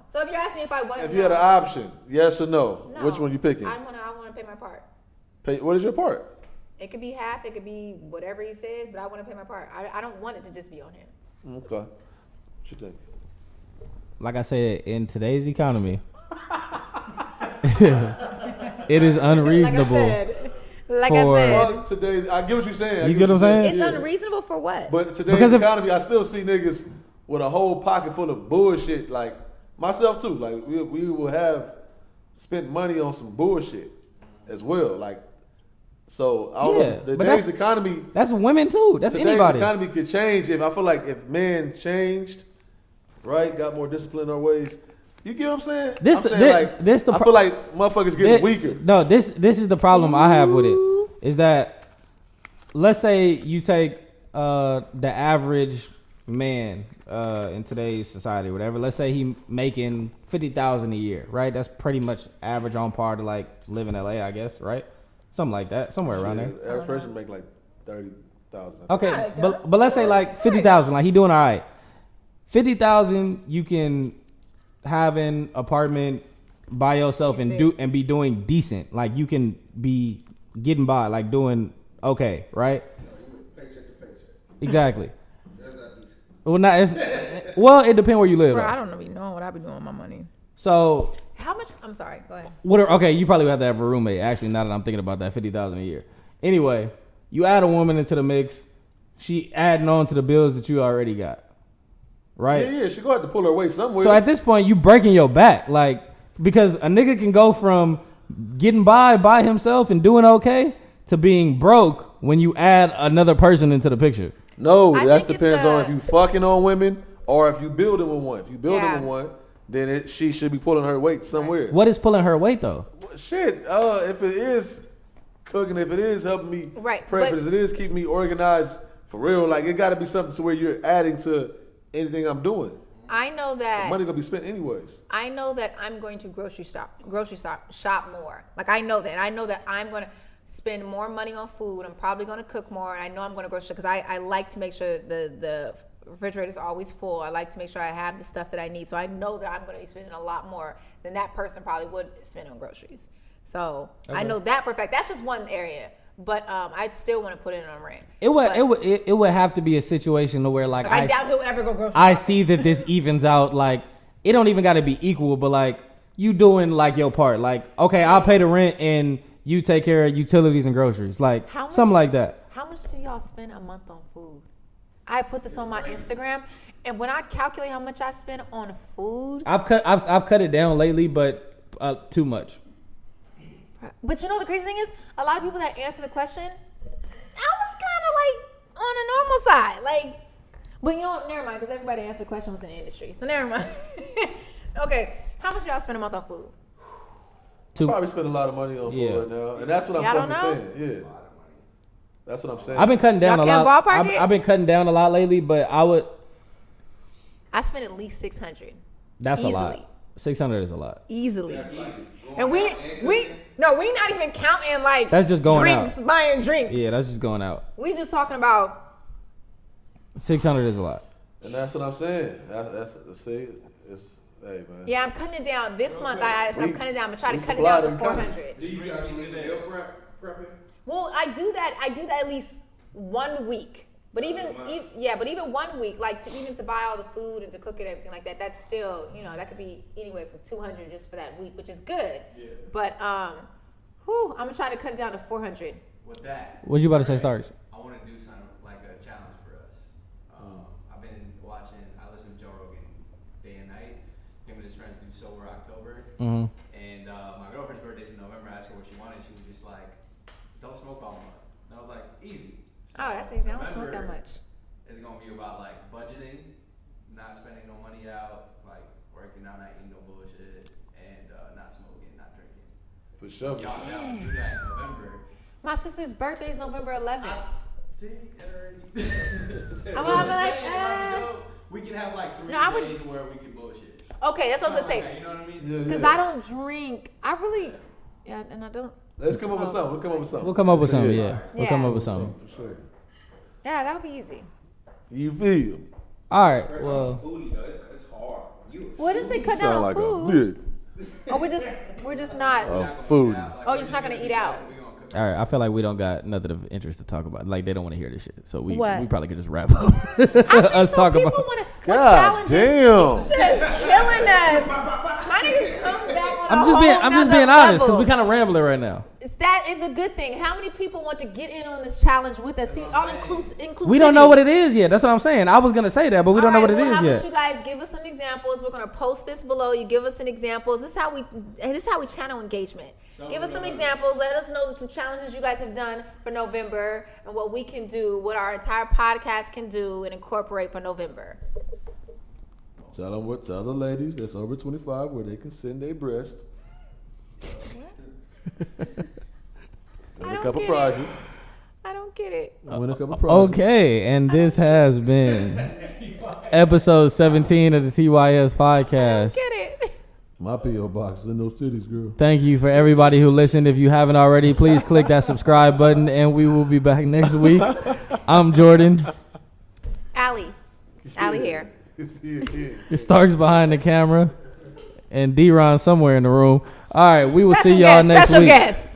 A: So if you're asking me if I want him,
C: If you had an option, yes or no,
A: no.
C: which one you picking?
A: I want to pay my part.
C: Pay, what is your part?
A: It could be half. It could be whatever he says. But I want to pay my part. I don't want it to just be on him.
C: Okay. What you think?
B: Like I said, in today's economy, it is unreasonable.
A: Like
B: For-
A: I said,
C: Well, today's I get what you're saying. I
B: You
C: get
B: get what I'm saying?
A: it's
C: Yeah.
A: unreasonable for what?
C: But today's
B: Because if-
C: economy, I still see niggas with a whole pocket full of bullshit. Like myself too. Like we will have spent money on some bullshit as well. Like so, I don't know.
B: Yeah,
C: If
B: but
C: today's
B: that's-
C: economy,
B: That's women too. That's
C: today's
B: anybody.
C: economy could change. If I feel like if men changed, right, got more discipline in our ways. You get what I'm saying?
B: This
C: I'm
B: the-
C: saying
B: this-
C: like
B: this the
C: I
B: pro-
C: feel like motherfuckers getting weaker.
B: No, this is the problem I have with it. Is that let's say you take the average man in today's society, or whatever. Let's say he making $50,000 a year, right? That's pretty much average on par to like live in LA, I guess, right? Something like that, somewhere around there.
C: Shit, average person make like 30,000.
B: Okay,
A: Right,
B: but let's say like 50,000, like he doing all right. 50,000, you can have an apartment by yourself and be doing decent. Like you can be getting by, like doing okay, right?
C: Paycheck to paycheck.
B: Exactly.
C: That's not decent.
B: Well, not it's, well, it depends where you live.
A: Bro,
B: though.
A: I don't be knowing what I be doing with my money.
B: So
A: How much? I'm sorry. Go ahead.
B: okay, you probably would have to have a roommate. Actually, now that I'm thinking about that, 50,000 a year. Anyway, you add a woman into the mix, she adding on to the bills that you already got, right?
C: Yeah, she gonna have to pull her weight somewhere.
B: So at this point, you breaking your back, like because a nigga can go from getting by himself and doing okay to being broke when you add another person into the picture.
C: No,
A: I
C: that
A: think
C: depends
A: it's
C: on
A: a-
C: if you fucking on women or if you building with one. If you building
A: Yeah.
C: with one, then she should be pulling her weight somewhere.
B: What is pulling her weight though?
C: Shit, if it is cooking, if it is helping me
A: Right,
C: prep,
A: but-
C: if it is keeping me organized for real, like it got to be something to where you're adding to anything I'm doing.
A: I know that.
C: Money gonna be spent anyways.
A: I know that I'm going to grocery shop more. Like I know that. I know that I'm going to spend more money on food. I'm probably going to cook more. And I know I'm going to grocery because I like to make sure the refrigerator is always full. I like to make sure I have the stuff that I need. So I know that I'm going to be spending a lot more than that person probably would spend on groceries. So I know that for a fact. That's just one area. But I still want to put it on rent.
B: It would
A: But,
B: it would have to be a situation to where like
A: I doubt he'll ever go grocery
B: I
A: shopping.
B: see that this evens out. Like it don't even got to be equal, but like you doing like your part. Like okay, I'll pay the rent and you take care of utilities and groceries, like
A: How much-
B: something like that.
A: How much do y'all spend a month on food? I put this on my Instagram, and when I calculate how much I spend on food,
B: I've cut it down lately, but too much.
A: but you know the crazy thing is, a lot of people that answer the question, I was kind of like on the normal side. Like, but you know what? Never mind, because everybody asked the question was in the industry. So never mind. Okay, how much y'all spend a month on food?
C: Probably spend a lot of money on food
B: Yeah.
C: right now, and that's what I'm
A: Y'all don't
C: fucking saying. Yeah, that's what I'm saying.
B: I've been cutting down
A: Y'all
B: a
A: can't
B: lot.
A: ballpark it?
B: I've been cutting down a lot lately, but
A: I spend at least $600.
B: that's
A: Easily.
B: a lot. 600 is a lot.
A: Easily.
F: That's easy.
A: And we not even counting like
B: That's just going
A: drinks,
B: out.
A: buying drinks.
B: Yeah, that's just going out.
A: We just talking about
B: 600 is a lot.
C: And that's what I'm saying. That's see, it's hey man.
A: yeah, I'm cutting it down. This month I'm cutting it down. I'm gonna try to
C: we
A: cut it down to
C: supplied them
A: 400.
F: Do you guys need meal prepping?
A: Well, I do that at least 1 week. But even 1 week, like to buy all the food and to cook it, everything like that, that's still, that could be anywhere from 200 just for that week, which is good.
C: Yeah.
A: But I'm gonna try to cut it down to 400.
E: With that,
B: What you about to say, Starks?
E: I want to do something like a challenge for us. I've been watching. I listen to Joe Rogan day and night. Him and his friends do Sober October.
B: Mm-hmm.
E: And my girlfriend's birthday is in November. I asked her what she wanted. She was just like, "Don't smoke all month." And I was like, "Easy."
A: Oh, that's easy. I don't smoke that
E: November
A: much.
E: It's gonna be about like budgeting, not spending no money out, like working out, not eating no bullshit, and not smoking, not drinking.
C: For sure.
E: Y'all down to do that in November?
A: My sister's birthday is November 11th.
E: See, already.
A: I'm gonna be like,
E: We can have like 3
A: No, I would-
E: days where we can bullshit.
A: Okay, that's what I was gonna
E: Okay,
A: say.
E: you know what I mean?
C: Yeah,
A: Because
C: yeah.
A: I don't drink. And I don't.
C: Let's come up with something. We'll come up with something.
B: We'll come up with something, yeah. We'll
A: Yeah.
B: come up with something.
C: For sure.
A: Yeah, that would be easy.
C: You feel?
B: All right, well,
F: Foodie though, it's hard.
A: Well, I didn't say cut down
C: Sound
A: on
C: like
A: food.
C: a bitch.
A: Oh, we're just not.
C: A food.
A: Oh, you're just not gonna eat out.
E: We
B: all right, I feel like we don't got nothing of interest to talk about. Like, they don't want to hear this shit. So we
A: What?
B: probably could just wrap up.
A: I think
B: Us
A: some
B: talk
A: people
B: about.
A: want to. What
C: God
A: challenges?
C: damn.
A: Just killing us. My niggas come back on
B: I'm
A: a
B: just being
A: whole
B: honest
A: nother
B: because we
A: level.
B: kind of rambling right now.
A: That is a good thing. How many people want to get in on this challenge with us? See, all inclusive.
B: We don't know what it is yet. That's what I'm saying. I was gonna say that, but we don't know what it is
A: How
B: yet.
A: about you guys give us some examples? We're gonna post this below. You give us some examples. This is how we channel engagement. Give us some examples. Let us know some challenges you guys have done for November and what we can do, what our entire podcast can do and incorporate for November.
C: Tell the ladies that's over 25 where they can send their breast. Win a
A: don't
C: couple
A: get it.
C: prizes.
A: I don't get it.
C: Win a couple prizes.
B: Okay, and this has been episode 17 of the TYS podcast.
A: Get it.
C: My P.O. box is in those titties, girl.
B: Thank you for everybody who listened. If you haven't already, please click that subscribe button, and we will be back next week. I'm Jordan.
A: Allie here.
B: It Starks behind the camera, and D-Ron somewhere in the room. All right, we will see
A: Special
B: y'all
A: guest,
B: next
A: special
B: week.
A: guest.